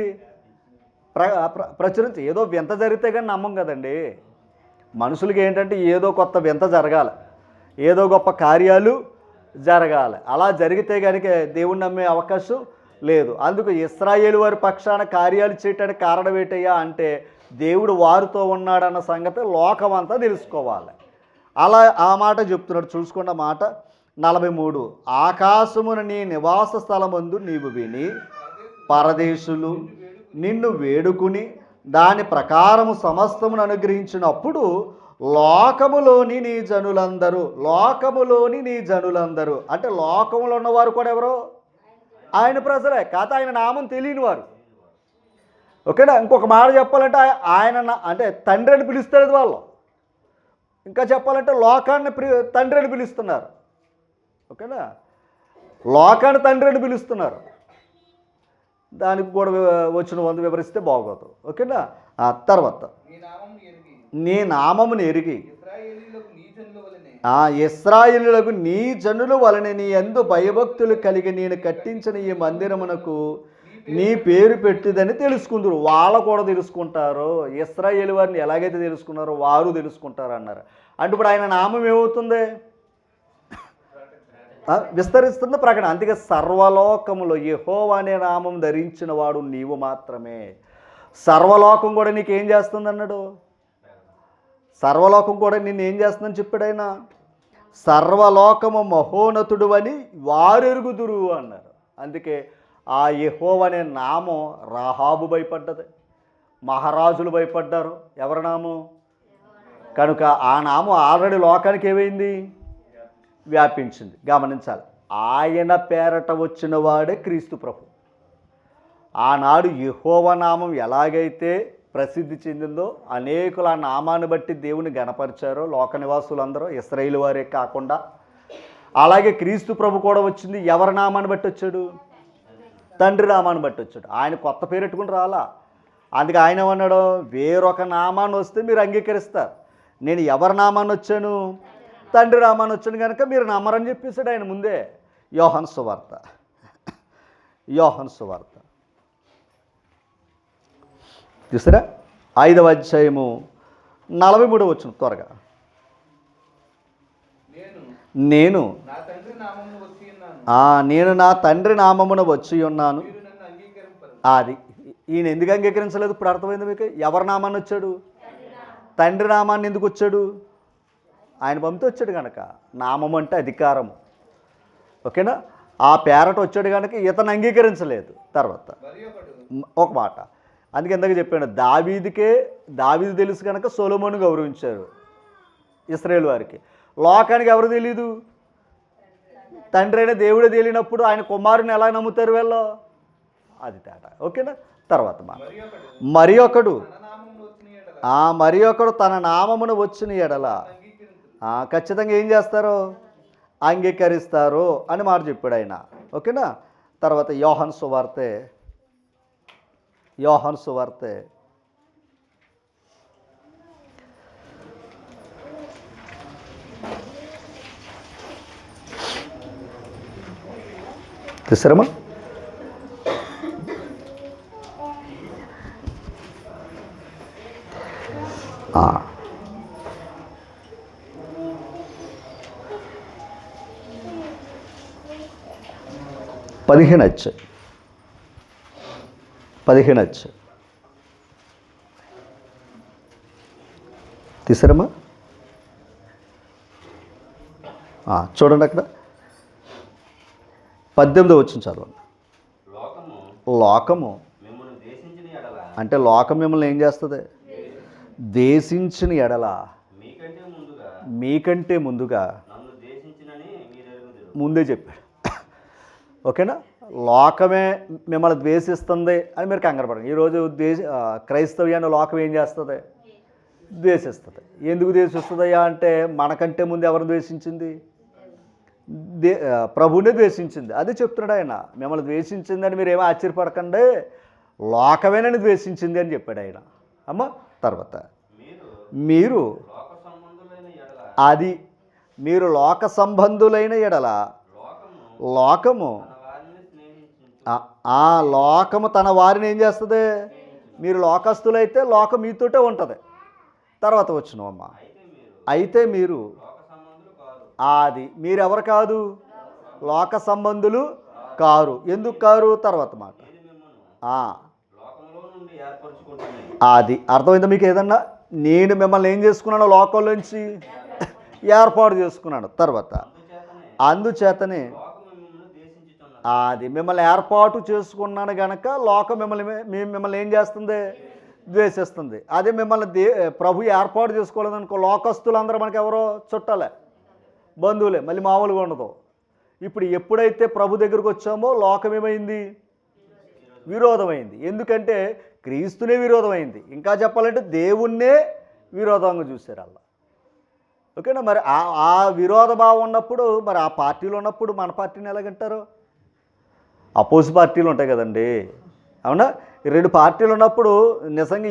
ప్రచురించి ఏదో వింత జరిగితే కానీ నమ్మం కదండి. మనుషులకి ఏంటంటే ఏదో కొత్త వింత జరగాలి, ఏదో గొప్ప కార్యాలు జరగాలి. అలా జరిగితే కనుక దేవుణ్ణి నమ్మే అవకాశం లేదు. అందుకు ఇశ్రాయేలు వారి పక్షాన కార్యాలు చేయటానికి కారణం ఏంటయ్యా అంటే దేవుడు వారితో ఉన్నాడన్న సంగతి లోకమంతా తెలుసుకోవాలి. అలా ఆ మాట చెప్తున్నాడు. చూసుకున్న మాట 43. ఆకాశమున నీ నివాస స్థలమందు నీవు విని పరదేశులు నిన్ను వేడుకుని దాని ప్రకారము సమస్తమును అనుగ్రహించినప్పుడు లోకములోని నీ జనులందరూ అంటే లోకములో ఉన్నవారు కూడా ఎవరో ఆయన ప్రజలే, కాదు ఆయన నామం తెలియని వారు. ఓకేనా? ఇంకొక మాట చెప్పాలంటే ఆయన అంటే తండ్రి అని పిలుస్తారు వాళ్ళు. ఇంకా చెప్పాలంటే లోకాన్ని తండ్రి అని పిలుస్తున్నారు. ఓకేనా? లోకాన్ని తండ్రి అని పిలుస్తున్నారు. దానికి కూడా వచ్చిన వంతు వివరిస్తే బాగోదు. ఓకేనా? ఆ తర్వాత నీ నామమును ఎరిగి ఇశ్రాయేలులకు నీ జనుల వలన నీ యందు భయభక్తులు కలిగి నేను కట్టించిన ఈ మందిరమునకు నీ పేరు పెట్టిదని తెలుసుకుందరు. వాళ్ళు కూడా తెలుసుకుంటారు. ఇశ్రాయేలు వారిని ఎలాగైతే తెలుసుకున్నారో వారు తెలుసుకుంటారు అన్నారు. అంటే ఇప్పుడు ఆయన నామం ఏమవుతుంది? విస్తరిస్తుంది, ప్రకటన. అందుకే సర్వలోకములో యెహోవా అనే నామం ధరించిన వాడు నీవు మాత్రమే. సర్వలోకం కూడా నీకేం చేస్తుంది అన్నాడు? సర్వలోకం కూడా నిన్ను ఏం చేస్తుందని చెప్పాడు ఆయన. సర్వలోకము మహోన్నతుడు అని వారెరుగుదురు అన్నారు. అందుకే ఆ యెహోవా అనే నామం రాహాబు భయపడ్డది, మహారాజులు భయపడ్డారు. ఎవరి నామం? కనుక ఆ నామం ఆల్రెడీ లోకానికి ఏమైంది? వ్యాపించింది. గమనించాలి. ఆయన పేరట వచ్చిన వాడే క్రీస్తు ప్రభు. ఆనాడు యెహోవా నామం ఎలాగైతే ప్రసిద్ధి చెందిందో అనేకులు ఆ నామాన్ని బట్టి దేవుని గణపరిచారో లోక నివాసులందరూ, ఇశ్రాయేలు వారే కాకుండా, అలాగే క్రీస్తు ప్రభు కూడా వచ్చింది. ఎవరి నామాన్ని బట్టి వచ్చాడు? తండ్రి నామాన్ని బట్టి వచ్చాడు. ఆయన కొత్త పేరు పెట్టుకుని రాలా. అందుకే ఆయన ఏమన్నాడు? వేరొక నామాన్ని వస్తే మీరు అంగీకరిస్తారు. నేను ఎవరి నామాన్ని వచ్చాను? తండ్రి నామాన్ని వచ్చాను కనుక మీరు నమ్మరని చెప్పేసాడు ఆయన ముందే. యోహాను సువార్త చూసారా? 5వ అధ్యాయము 43వ వచనం త్వరగా. నేను నా తండ్రి నామమున వచ్చి ఉన్నాను. అది ఈయన ఎందుకు అంగీకరించలేదు? ఇప్పుడు అర్థమైంది మీకు. ఎవరి నామాన్ని వచ్చాడు? తండ్రి నామాన్ని ఎందుకు వచ్చాడు? ఆయన పంపితే వచ్చాడు కనుక. నామం అంటే అధికారము. ఓకేనా? ఆ పేరట వచ్చాడు కనుక ఇతను అంగీకరించలేదు. తర్వాత ఒక మాట, అందుకే ఎందుకు చెప్పాను, దావీదు తెలుసు కనుక సొలొమోను గౌరవించారు ఇశ్రాయేలు వారికి. లోకానికి ఎవరు తెలీదు? తండ్రి అయిన దేవుడే తెలియనప్పుడు ఆయన కుమారుని ఎలా నమ్ముతారు వీళ్ళు? అది తేడా. ఓకేనా? తర్వాత మాట, మరి ఒకడు తన నామమును వచ్చిన ఎడల ఖచ్చితంగా ఏం చేస్తారు? అంగీకరిస్తారు అని మాట చెప్పాడు ఆయన. ఓకేనా? తర్వాత యోహాను సువార్తె తీసారమ్మా? పదిహేను తీసారమ్మా? చూడండి అక్కడ 18వ వచనం చదవండి. లోకము అంటే లోకం మిమ్మల్ని ఏం చేస్తుంది? దేశించిన ఎడల మీకంటే ముందుగా ముందే చెప్పాడు. ఓకేనా? లోకమే మిమ్మల్ని ద్వేషిస్తుంది అని మీరు కంగారు పడండి. ఈరోజు క్రైస్తవ్యాన్ని లోకం ఏం చేస్తుంది? ద్వేషిస్తుంది. ఎందుకు ద్వేషిస్తుందయ్యా అంటే మనకంటే ముందు ఎవరు ద్వేషించింది? ప్రభువునే ద్వేషించింది. అదే చెప్తున్నాడు ఆయన. మిమ్మల్ని ద్వేషించిందని మీరు ఏమో ఆశ్చర్యపడకండి, లోకమేనని ద్వేషించింది అని చెప్పాడు ఆయన. అమ్మ తర్వాత మీరు లోక సంబంధులైన ఎడల లోకము తన వారిని ఏం చేస్తుంది? మీరు లోకస్తులైతే లోకం మీతోటే ఉంటుంది. తర్వాత వచ్చినవమ్మ, అయితే మీరు అది మీరెవరు కాదు, లోక సంబంధులు కారు. ఎందుకు కారు? తర్వాత మాట. అది అర్థమైందా మీకు? ఏదన్నా నేను మిమ్మల్ని ఏం చేసుకున్నాను? లోకంలోంచి ఏర్పాటు చేసుకున్నాను. తర్వాత అందుచేతనే అది మిమ్మల్ని ఏర్పాటు చేసుకున్నాను గనక లోకం మిమ్మల్ని ఏం చేస్తుంది? ద్వేషిస్తుంది. అదే మిమ్మల్ని ప్రభు ఏర్పాటు చేసుకోలేదనుకో, లోకస్తులందరూ మనకి ఎవరో చుట్టాలే, బంధువులే, మళ్ళీ మామూలుగా ఉండదు. ఇప్పుడు ఎప్పుడైతే ప్రభు దగ్గరికి వచ్చామో లోకం ఏమైంది? విరోధమైంది. ఎందుకంటే క్రీస్తునే విరోధమైంది. ఇంకా చెప్పాలంటే దేవుణ్ణే విరోధంగా చూశారు అలా. ఓకేనా? మరి ఆ విరోధ భావం ఉన్నప్పుడు, మరి ఆ పార్టీలు ఉన్నప్పుడు మన పార్టీని ఎలాగంటారు? అపోజ్ పార్టీలు ఉంటాయి కదండి, అవునా? 2 పార్టీలు ఉన్నప్పుడు నిజంగా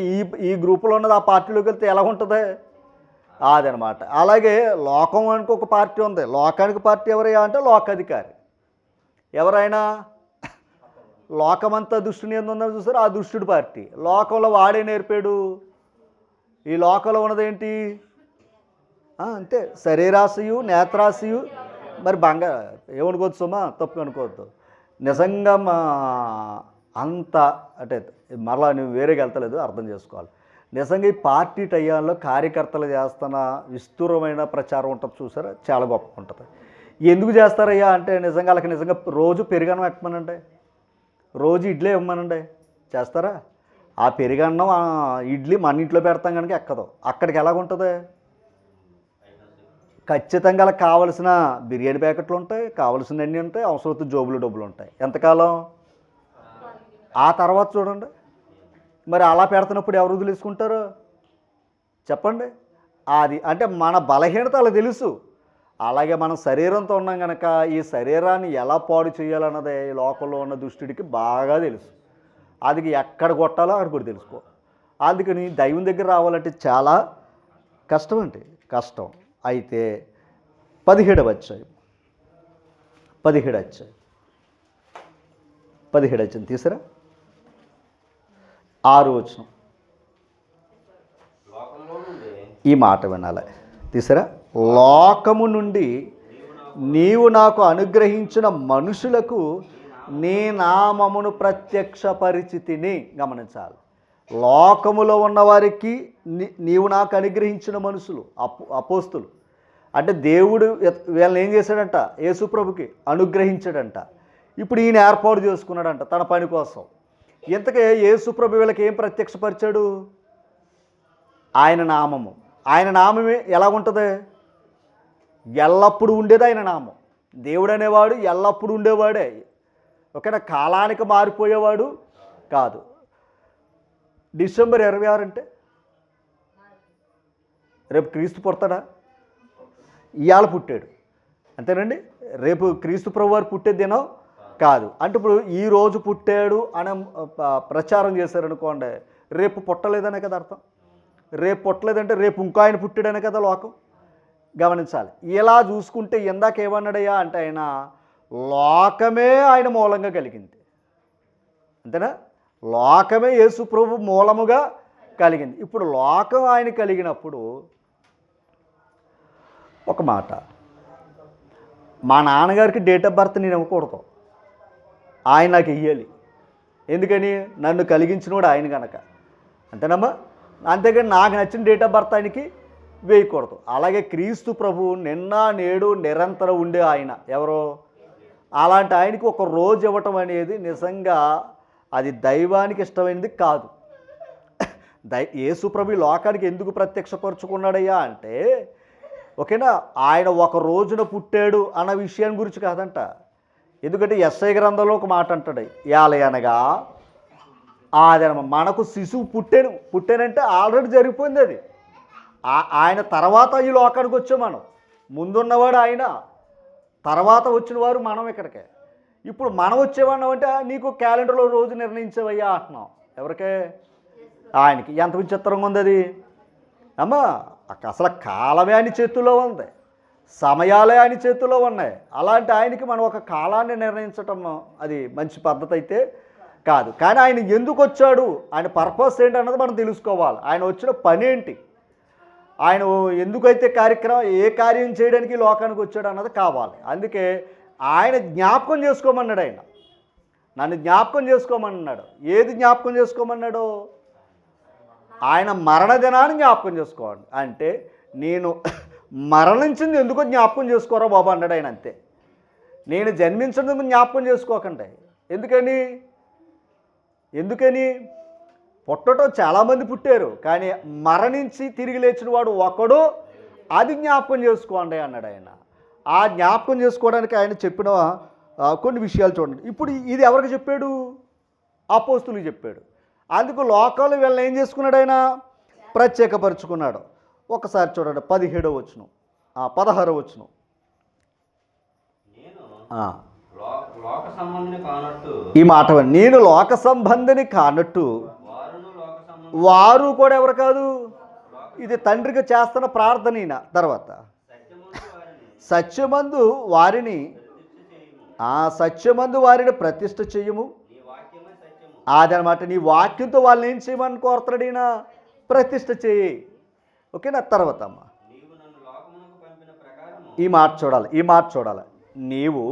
ఈ గ్రూపులో ఉన్నది ఆ పార్టీలోకి వెళ్తే ఎలా ఉంటుంది? అదనమాట. అలాగే లోకానికి ఒక పార్టీ ఉంది. లోకానికి పార్టీ ఎవరయ్యా అంటే లోకాధికారి. ఎవరైనా లోకమంతా దుష్టుని ఎందున్నారు చూసారు, ఆ దుష్టుడి పార్టీ. లోకంలో వాడే నేర్పాడు. ఈ లోకంలో ఉన్నదేంటి? అంతే, శరీరాశయు నేత్రాశయు. మరి ఏమనుకోవద్దు సుమా, తప్పు అనుకోవద్దు. నిజంగా అంత అంటే మరలా నువ్వు వేరేగా వెళ్తలేదు, అర్థం చేసుకోవాలి. నిజంగా ఈ పార్టీ టైంలో కార్యకర్తలు చేస్తున్న విస్తూరమైన ప్రచారం ఉంటుంది చూసారా, చాలా గొప్పగా ఉంటుంది. ఎందుకు చేస్తారయ్యా అంటే నిజంగా వాళ్ళకి నిజంగా రోజు పెరుగన్నం పెట్టమనండి, రోజు ఇడ్లీ ఇవ్వమనండి, చేస్తారా? ఆ పెరుగన్నం ఇడ్లీ మన ఇంట్లో పెడతాం కనుక ఎక్కదు. అక్కడికి ఎలాగుంటుంది? ఖచ్చితంగా వాళ్ళకి కావలసిన బిర్యానీ ప్యాకెట్లు ఉంటాయి, కావలసిన అన్నీ ఉంటాయి, అవసరమైతే జోబులు డబ్బులు ఉంటాయి. ఎంతకాలం? ఆ తర్వాత చూడండి, మరి అలా పెడుతున్నప్పుడు ఎవరు వదిలేసుకుంటారు చెప్పండి? అది అంటే మన బలహీనత అలా తెలుసు. అలాగే మనం శరీరంతో ఉన్నాం కనుక ఈ శరీరాన్ని ఎలా పాడు చేయాలన్నది ఈ లోకంలో ఉన్న దుష్టుడికి బాగా తెలుసు. అది ఎక్కడ కొట్టాలో అక్కడ కూడా తెలుసుకో. అందుకని దైవం దగ్గర రావాలంటే చాలా కష్టం అంటే కష్టం. అయితే 17వ అధ్యాయం 17 అధ్యాయం తీసారా? 6వ వచనం ఈ మాట వినాలి, తీసారా? లోకము నుండి నీవు నాకు అనుగ్రహించిన మనుషులకు నీ నామమును ప్రత్యక్షపరిచితిని. గమనించాలి, లోకములో ఉన్నవారికి నీవు నాకు అనుగ్రహించిన మనుషులు అపోస్తులు అంటే దేవుడు వీళ్ళని ఏం చేశాడంట? యేసుప్రభుకి అనుగ్రహించాడంట. ఇప్పుడు ఈయన ఏర్పాటు చేసుకున్నాడంట తన పని కోసం. ఇంతకే యేసుప్రభు వీళ్ళకి ఏం ప్రత్యక్షపరిచాడు? ఆయన నామము. ఆయన నామమే ఎలా ఉంటుంది? ఎల్లప్పుడూ ఉండేది ఆయన నామం. దేవుడు అనేవాడు ఎల్లప్పుడూ ఉండేవాడే. ఓకేనా? కాలానికి మారిపోయేవాడు కాదు. డిసెంబర్ 26 అంటే రేపు క్రీస్తు పుడతాడా? ఇవాళ పుట్టాడు అంతేనండి. రేపు క్రీస్తు ప్రభు వారు పుట్టే దినం కాదు. అంటే ఇప్పుడు ఈరోజు పుట్టాడు అని ప్రచారం చేశారనుకోండి, రేపు పుట్టలేదనే కదా అర్థం. రేపు పుట్టలేదంటే రేపు ఇంకో ఆయన పుట్టాడనే కదా లోకం. గమనించాలి. ఇలా చూసుకుంటే ఇందాక ఏమన్నాడయ్యా అంటే ఆయన లోకమే ఆయన మూలంగా కలిగింది. అంతేనా? లోకమే యేసు ప్రభు మూలముగా కలిగింది. ఇప్పుడు లోకం ఆయన కలిగినప్పుడు ఒక మాట, మా నాన్నగారికి డేట్ ఆఫ్ బర్త్ నేను ఇవ్వకూడదు, ఆయన నాకు ఇయ్యాలి. ఎందుకని? నన్ను కలిగించినోడు ఆయన కనుక. అంతేనమ్మా? అంతేకాని నాకు నచ్చిన డేట్ ఆఫ్ బర్త్ ఆయనకి వేయకూడదు. అలాగే క్రీస్తు ప్రభు నిన్న నేడు నిరంతరం ఉండే ఆయన ఎవరో, అలాంటి ఆయనకి ఒక రోజు ఇవ్వటం అనేది నిజంగా అది దైవానికి ఇష్టమైనది కాదు. యేసు ప్రభు లోకానికి ఎందుకు ప్రత్యక్షపరుచుకున్నాడయ్యా అంటే, ఓకేనా, ఆయన ఒక రోజున పుట్టాడు అన్న విషయాన్ని గురించి కాదంట. ఎందుకంటే యెషయా గ్రంథంలో ఒక మాట అంటాడు, యాలయనగా అదనమాట మనకు శిశువు పుట్టానంటే ఆల్రెడీ జరిగిపోయింది. అది ఆయన తర్వాత ఈ లోకానికి వచ్చాం మనం. ముందున్నవాడు ఆయన, తర్వాత వచ్చిన వారు మనం ఇక్కడికే. ఇప్పుడు మనం వచ్చేవాళ్ళం అంటే నీకు క్యాలెండర్లో రోజు నిర్ణయించవయ్యా అంటున్నాం. ఎవరికే? ఆయనకి. ఎంత విచిత్రంగా ఉంది అది అమ్మా. అసలు కాలమే ఆయన చేతుల్లో ఉంది, సమయాలే ఆయన చేతుల్లో ఉన్నాయి. అలాంటి ఆయనకి మనం ఒక కాలాన్ని నిర్ణయించటం అది మంచి పద్ధతి అయితే కాదు. కానీ ఆయన ఎందుకు వచ్చాడు, ఆయన పర్పస్ ఏంటన్నది మనం తెలుసుకోవాలి. ఆయన వచ్చిన పని ఏంటి, ఆయన ఎందుకైతే ఏ కార్యం చేయడానికి లోకానికి వచ్చాడు అన్నది కావాలి. అందుకే ఆయన జ్ఞాపకం చేసుకోమన్నాడు. ఆయన నన్ను జ్ఞాపకం చేసుకోమన్నాడు. ఏది జ్ఞాపకం చేసుకోమన్నాడు? ఆయన మరణ దినాన్ని జ్ఞాపకం చేసుకోండి. అంటే నేను మరణించింది ఎందుకో జ్ఞాపకం చేసుకోరా బాబు అన్నాడు ఆయన. అంతే. నేను జన్మించినందుకు జ్ఞాపకం చేసుకోకండి. ఎందుకని పుట్టడం చాలామంది పుట్టారు, కానీ మరణించి తిరిగి లేచిన వాడు ఒకడు, అది జ్ఞాపకం చేసుకోండి అన్నాడు ఆయన. ఆ జ్ఞాపకం చేసుకోవడానికి ఆయన చెప్పిన కొన్ని విషయాలు చూడండి. ఇప్పుడు ఇది ఎవరికి చెప్పాడు? అపోస్తులకు చెప్పాడు. అందుకు లోకాలు వీళ్ళని ఏం చేసుకున్నాడు? ఆయన ప్రత్యేకపరుచుకున్నాడు. ఒకసారి చూడండి 17వ వచనం, 16వ వచనం. ఈ మాట నేను లోక సంబంధిని కానట్టు వారు కూడా ఎవరు కాదు. ఇది తండ్రికి చేస్తున్న ప్రార్థన. తర్వాత సత్యమందు వారిని ప్రతిష్ఠ చెయ్యము. అదనమాట. నీ వాక్యంతో వాళ్ళని ఏం చేయమని కోరుతున్నాడు ఈయన? ప్రతిష్ఠ చేయి. ఓకేనా? తర్వాత అమ్మ ఈ మాట చూడాలి. నీవు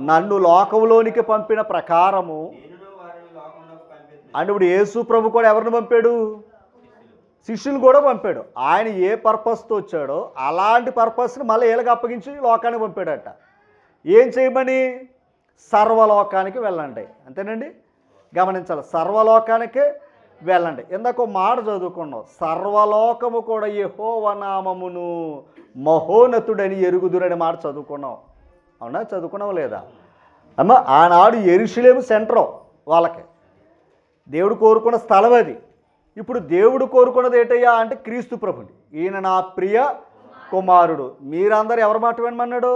నన్ను లోకంలోనికి పంపిన ప్రకారము అంటే ఇప్పుడు యేసు ప్రభు కూడా ఎవరిని పంపాడు? శిష్యులు కూడా పంపాడు. ఆయన ఏ పర్పస్తో వచ్చాడో అలాంటి పర్పస్ని మళ్ళీ వీళ్ళకి అప్పగించి లోకానికి పంపాడట. ఏం చేయమని? సర్వలోకానికి వెళ్ళండి. అంతేనండి, గమనించాలి. సర్వలోకానికి వెళ్ళండి. ఇందాక మాట చదువుకున్నాం, సర్వలోకము కూడా యెహోవా నామమును మహోన్నతుడని ఎరుగుదురని మాట చదువుకున్నాం. అవునా? చదువుకున్నావు లేదా అమ్మ? ఆనాడు యెరూషలేము సెంటర్ వాళ్ళకి. దేవుడు కోరుకున్న స్థలం అది. ఇప్పుడు దేవుడు కోరుకున్నది ఏంటయ్యా అంటే క్రీస్తు ప్రభుని. ఈయన నా ప్రియ కుమారుడు. మీరందరూ ఎవరి మాట వినమన్నాడు?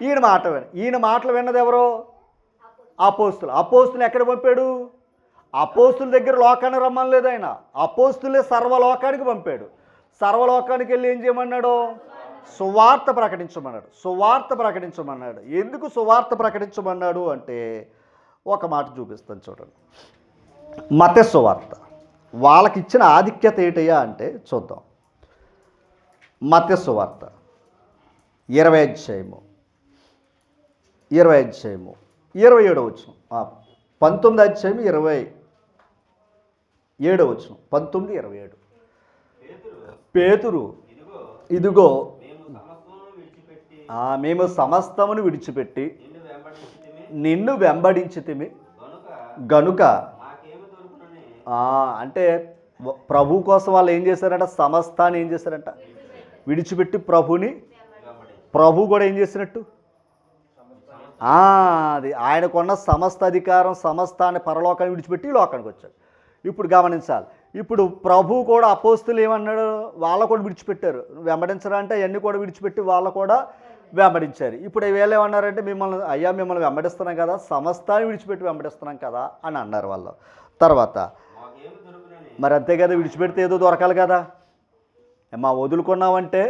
ఈయన మాట ఈయన మాటలు విన్నది ఎవరో? అపోస్తులు ఎక్కడ పంపాడు? అపోస్తుల దగ్గర లోకాన్ని రమ్మనలేదు ఆయన. అపోస్తులే సర్వలోకానికి పంపాడు. సర్వలోకానికి వెళ్ళి ఏం చేయమన్నాడు? సువార్త ప్రకటించమన్నాడు. ఎందుకు సువార్త ప్రకటించమన్నాడు అంటే ఒక మాట చూపిస్తాను చూడండి. మత్తయి సువార్త వాళ్ళకి ఇచ్చిన ఆధిక్యత ఏంటయ్యా అంటే చూద్దాం. మత్తయి సువార్త 20వ అధ్యాయము 27వ వచనం, 19వ అధ్యాయం 27వ వచనం, 19:27. పేతురు ఇదిగో మేము సమస్తమును విడిచిపెట్టి నిన్ను వెంబడించితిమి గనుక. అంటే ప్రభు కోసం వాళ్ళు ఏం చేశారంట? సమస్తాన్ని ఏం చేశారంట? విడిచిపెట్టి ప్రభు కూడా ఏం చేసినట్టు? అది ఆయనకున్న సమస్త అధికారం, సమస్తాన్ని పరలోకాన్ని విడిచిపెట్టి లోకానికి వచ్చాడు. ఇప్పుడు గమనించాలి. ఇప్పుడు ప్రభు కూడా అపోస్తులు ఏమన్నాడు? వాళ్ళు కూడా విడిచిపెట్టారు. వెంబడించరా అంటే అవన్నీ కూడా విడిచిపెట్టి వాళ్ళు కూడా వెంబడించారు. ఇప్పుడు వీళ్ళు ఏమన్నారంటే మిమ్మల్ని వెంబడిస్తున్నాం కదా, సమస్తాన్ని విడిచిపెట్టి వెంబడిస్తున్నాం కదా అని అన్నారు వాళ్ళు. తర్వాత మరి అంతే కదా, విడిచిపెడితే ఏదో దొరకాలి కదా. వదులుకున్నామంటే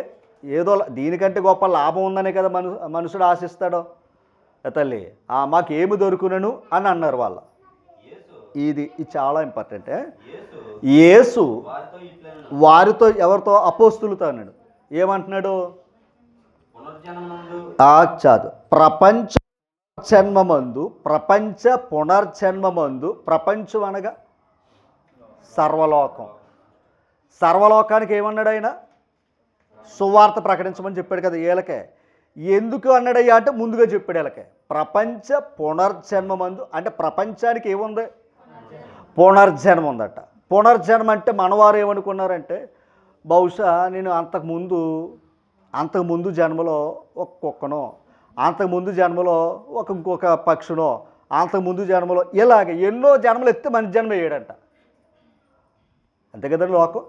ఏదో దీనికంటే గొప్ప లాభం ఉందనే కదా మనుషుడు ఆశిస్తాడో తల్లి. మాకేమి దొరుకునను అని అన్నారు వాళ్ళు. ఇది చాలా ఇంపార్టెంట్. యేసు వారితో ఎవరితో? అపోస్తులతో అన్నాడు. ఏమంటున్నాడు? చాదు ప్రపంచ పునర్జన్మమందు. ప్రపంచం అనగా సర్వలోకానికి ఏమన్నాడు ఆయన? సువార్త ప్రకటించమని చెప్పాడు కదా వీళ్ళకే. ఎందుకు అన్నాడయ్యా అంటే ముందుగా చెప్పాడు వీళ్ళకే. ప్రపంచ పునర్జన్మమందు అంటే ప్రపంచానికి ఏముంది? పునర్జన్మ ఉందట. పునర్జన్మ అంటే మనవారు ఏమనుకున్నారంటే బహుశా నేను అంతకుముందు జన్మలో ఒక కుక్కనో, అంతకుముందు జన్మలో ఇంకొక పక్షునో, అంతకుముందు జన్మలో ఇలాగ ఎన్నో జన్మలు ఎత్తి మనిషి జన్మ వేయడంట. అంతే కదండి లోకం.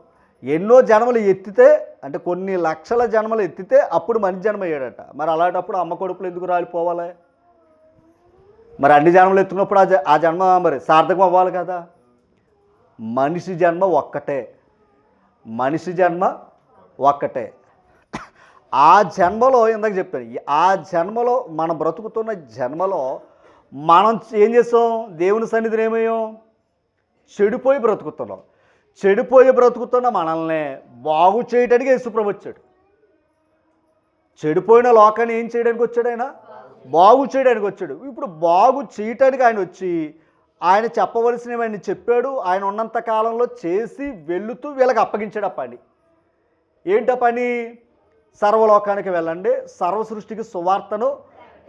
ఎన్నో జన్మలు ఎత్తితే అంటే కొన్ని లక్షల జన్మలు ఎత్తితే అప్పుడు మనిషి జన్మ వేయడట. మరి అలాంటప్పుడు అమ్మ కడుపులు ఎందుకు రాలిపోవాలి? మరి అన్ని జన్మలు ఎత్తుకున్నప్పుడు ఆ జన్మ మరి సార్థకం అవ్వాలి కదా. మనిషి జన్మ ఒక్కటే. ఆ జన్మలో ఇందాక చెప్పాను, ఆ జన్మలో మనం బ్రతుకుతున్న జన్మలో మనం ఏం చేస్తాం? దేవుని సన్నిధిని ఏమయ్యాం? చెడిపోయి బ్రతుకుతున్నాం. చెడిపోయి బ్రతుకుతున్న మనల్ని బాగు చేయడానికి యేసుప్రభు వచ్చాడు. చెడిపోయిన లోకాన్ని ఏం చేయడానికి వచ్చాడు? ఆయన బాగు చేయడానికి వచ్చాడు. ఇప్పుడు బాగు చేయటానికి ఆయన వచ్చి ఆయన చెప్పవలసినవన్నీ చెప్పాడు. ఆయన ఉన్నంత కాలంలో చేసి వెళుతూ వీళ్ళకి అప్పగించాడు ఆ పని. ఏంట పని? సర్వలోకానికి వెళ్ళండి, సర్వ సృష్టికి సువార్తను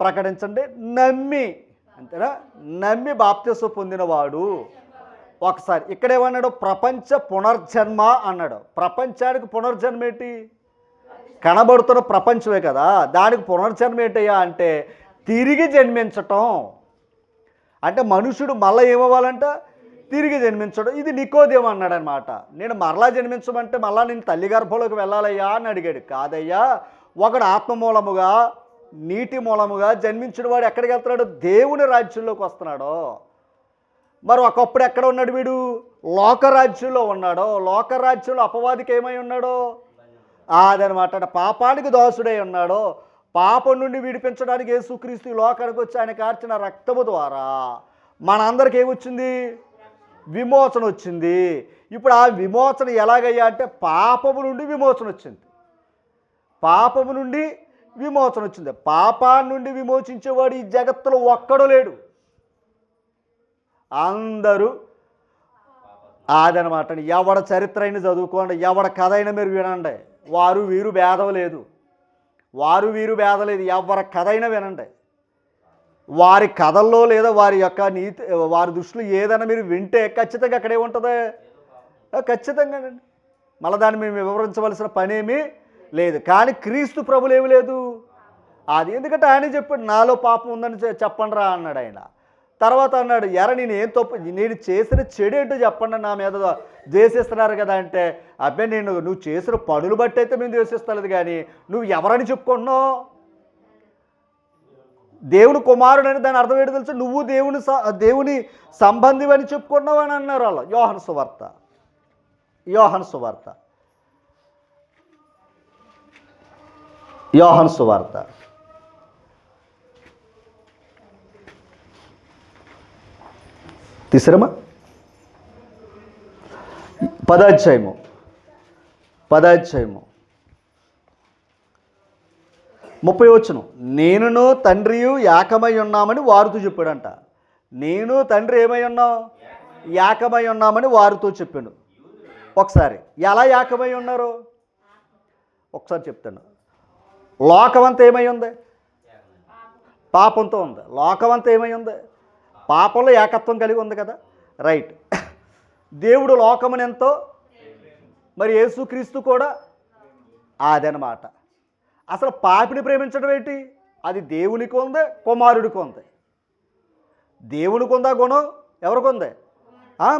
ప్రకటించండి, నమ్మి, అంతేనా, నమ్మి బాప్తిసం పొందినవాడు. ఒకసారి ఇక్కడేమన్నాడు? ప్రపంచ పునర్జన్మ అన్నాడు. ప్రపంచానికి పునర్జన్మ ఏంటి? కనబడుతున్న ప్రపంచమే కదా, దానికి పునర్జన్మ ఏంటయ్యా అంటే తిరిగి జన్మించటం. అంటే మనుషుడు మళ్ళీ ఏమవ్వాలంట? తిరిగి జన్మించడం. ఇది నికోదేము అన్నాడు అనమాట. నేను మరలా జన్మించమంటే మళ్ళా నేను తల్లి గర్భంలోకి వెళ్ళాలయ్యా అని అడిగాడు. కాదయ్యా, ఒకడు ఆత్మ మూలముగా నీటి మూలముగా జన్మించిన వాడు ఎక్కడికి వెళ్తున్నాడు? దేవుని రాజ్యంలోకి వస్తున్నాడు. మరి ఒకప్పుడు ఎక్కడ ఉన్నాడు వీడు? లోకరాజ్యంలో ఉన్నాడు. లోకరాజ్యంలో అపవాదికి ఏమై ఉన్నాడో అదనమాట. పాపానికి దోసుడై ఉన్నాడు. పాపం నుండి విడిపించడానికి యేసుక్రీస్తు లోకానికి వచ్చి ఆయన కార్చిన రక్తము ద్వారా మనందరికీ ఏమొచ్చింది? విమోచన వచ్చింది. ఇప్పుడు ఆ విమోచన ఎలాగయ్యా అంటే పాపము నుండి విమోచన వచ్చింది. పాపము నుండి విమోచన వచ్చింది. పాపాన్ని నుండి విమోచించేవాడు ఈ జగత్తులో ఒక్కడూ లేడు. అందరూ అదనమాట. ఎవడ చరిత్ర అయినా చదువుకోండి, ఎవడ కథ అయినా మీరు వినండి. వారు వీరు భేదం లేదు. వారు వీరు భేదం లేదు. ఎవరి కథ అయినా వినండి. వారి కథల్లో లేదా వారి యొక్క నీతి, వారి దృష్టిలో ఏదైనా మీరు వింటే ఖచ్చితంగా అక్కడే ఉంటుంది. ఖచ్చితంగానండి. మళ్ళీ దాన్ని మేము వివరించవలసిన పనేమీ లేదు. కానీ క్రీస్తు ప్రభులు ఏమి లేదు అది. ఎందుకంటే ఆయన చెప్పాడు, నాలో పాపం ఉందని చెప్పండి రా అన్నాడు ఆయన. తర్వాత అన్నాడు, ఎర నేను ఏం తప్పు, నేను చేసిన చెడు ఏంటో చెప్పండి, నా మీద ద్వేషిస్తున్నారు కదా అంటే, అబ్బాయి నువ్వు చేసిన పనులు బట్టి అయితే మేము ద్వేషిస్తలేదు, కానీ నువ్వు ఎవరని చెప్పుకుంటున్నావు? దేవుని కుమారుడని దాని అర్థం ఏంటో తెలుసు? నువ్వు దేవుని సంబంధి అని చెప్పుకున్నావు అని అన్నారు వాళ్ళు. యోహాను సువార్త తీసిరమా? 10వ అధ్యాయము 30వ వచనం. నేనును తండ్రియు ఏకమై ఉన్నామని వారితో చెప్పాడంట. నేను తండ్రి ఏమై ఉన్నాం? ఏకమై ఉన్నామని వారితో చెప్పాను. ఒకసారి ఎలా ఏకమై ఉన్నారు ఒకసారి చెప్తాను. లోకమంతా ఏమై ఉంది? పాపంతో ఉంది. లోకమంతా ఏమై ఉంది? పాపంలో ఏకత్వం కలిగి ఉంది కదా, రైట్. దేవుడు లోకమును ఎంతో, మరి యేసుక్రీస్తు కూడా అదనమాట. అసలు పాపిని ప్రేమించడం ఏంటి? అది దేవునికి ఉంది, కుమారుడికి ఉంది. దేవునికి ఉందా గుణం? ఎవరికి ఉంది?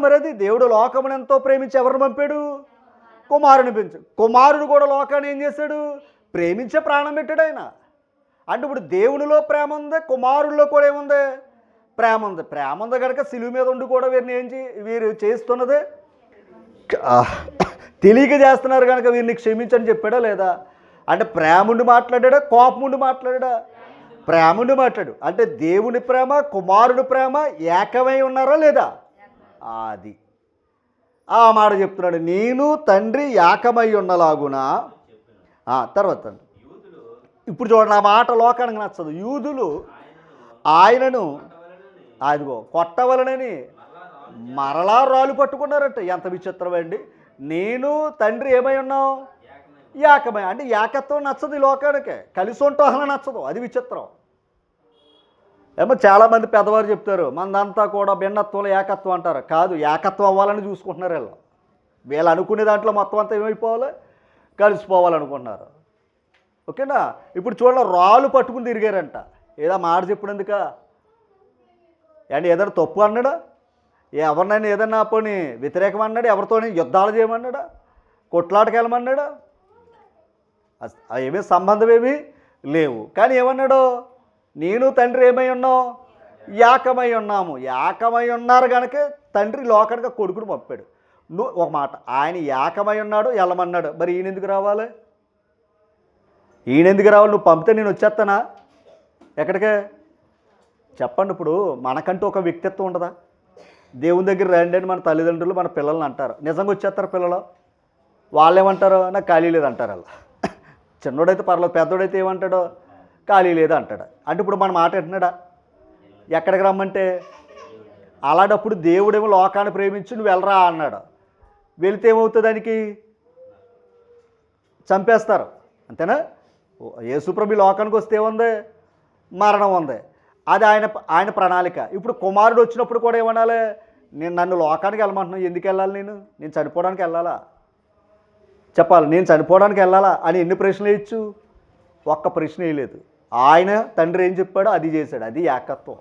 మరి అది దేవుడు లోకమును ఎంతో ప్రేమించి ఎవరిని పంపాడు? కుమారుని పెంచాడు. కుమారుడు కూడా లోకాన్ని ఏం చేశాడు? ప్రేమించే ప్రాణం పెట్టాడు ఆయన. అంటే ఇప్పుడు దేవునిలో ప్రేమ ఉంది, కుమారుడిలో కూడా ఏముంది? ప్రేమ ఉంది. ప్రేమ ఉంది కనుక సిలువ మీద ఉండి కూడా వీరు చేస్తున్నది తెలియక చేస్తున్నారు కనుక వీరిని క్షమించని చెప్పాడా లేదా? అంటే ప్రేముండి మాట్లాడా, కోపముండి మాట్లాడా? ప్రేముండి మాట్లాడు. అంటే దేవుని ప్రేమ, కుమారుడి ప్రేమ ఏకమై ఉన్నారా లేదా? అది ఆ మాట చెప్తున్నాడు. నేను తండ్రి ఏకమై ఉన్నలాగునా. తర్వాత ఇప్పుడు చూడండి, ఆ మాట లోకానికి నచ్చదు. యూదులు ఆయనను అదిగో కొట్టవలనని మరలా రాళ్ళు పట్టుకున్నారట. ఎంత విచిత్రం అండి. నేను తండ్రి ఏమై ఉన్నాం? ఏకమై. అంటే ఏకత్వం నచ్చదు ఈ లోకానికి, కలిసి ఉంటాం నచ్చదు. అది విచిత్రం. ఏమో చాలామంది పెద్దవారు చెప్తారు, మనదంతా కూడా భిన్నత్వంలో ఏకత్వం అంటారు. కాదు, ఏకత్వం అవ్వాలని చూసుకుంటున్నారు. వీళ్ళు అనుకునే దాంట్లో మొత్తం అంతా ఏమైపోవాలి? కలిసిపోవాలనుకుంటున్నారు. ఓకేనా? ఇప్పుడు చూడండి, రాళ్ళు పట్టుకుని తిరిగారంట. ఏదో మాట చెప్పినందుక అండ్ ఏదైనా తప్పు అన్నాడా? ఎవరినైనా ఏదన్నా పోనీ వ్యతిరేకం అన్నాడు? ఎవరితోనే యుద్ధాలు చేయమన్నాడా? కొట్లాటకి వెళ్ళమన్నాడా? ఏమీ సంబంధం ఏమీ లేవు. కానీ ఏమన్నాడు? నేను తండ్రి ఏమై ఉన్నావు? ఏకమై ఉన్నాము. ఏకమై ఉన్నారు కనుక తండ్రి లోకానికి కొడుకును పంపాడు. నువ్వు ఒక మాట, ఆయన ఏకమై ఉన్నాడు, వెళ్ళమన్నాడు. మరి ఈయన ఎందుకు రావాలి? నువ్వు పంపితే నేను వచ్చేస్తానా? ఎక్కడికే? చెప్పండి, ఇప్పుడు మనకంటూ ఒక వ్యక్తిత్వం ఉండదా? దేవుని దగ్గర రండి అని మన తల్లిదండ్రులు మన పిల్లల్ని అంటారు. నిజంగా వచ్చేస్తారు పిల్లలు? వాళ్ళు ఏమంటారు? నాకు ఖాళీ లేదు అంటారు. వాళ్ళు చిన్నోడైతే పర్లేదు, పెద్దోడైతే ఏమంటాడు? ఖాళీ లేదు అంటాడు. అంటే ఇప్పుడు మన మాట వింటున్నాడా? ఎక్కడికి రమ్మంటే అలాంటప్పుడు దేవుడేమో లోకాన్ని ప్రేమించి నువ్వు వెళ్ళరా అన్నాడు. వెళితే ఏమవుతుంది? దానికి చంపేస్తారు. అంతేనా? యేసుప్రభు లోకానికి వస్తే ఏముంది? మరణం ఉంది. అది ఆయన ఆయన ప్రణాళిక. ఇప్పుడు కుమారుడు వచ్చినప్పుడు కూడా ఏమనాలి? నన్ను లోకానికి వెళ్ళమంటున్నాను, ఎందుకు వెళ్ళాలి? నేను చనిపోవడానికి వెళ్ళాలా? చెప్పాలి, నేను చనిపోవడానికి వెళ్ళాలా అని ఎన్ని ప్రశ్నలు వేయచ్చు? ఒక్క ప్రశ్న వేయలేదు. ఆయన తండ్రి ఏం చెప్పాడో అది చేశాడు. అది ఏకత్వం.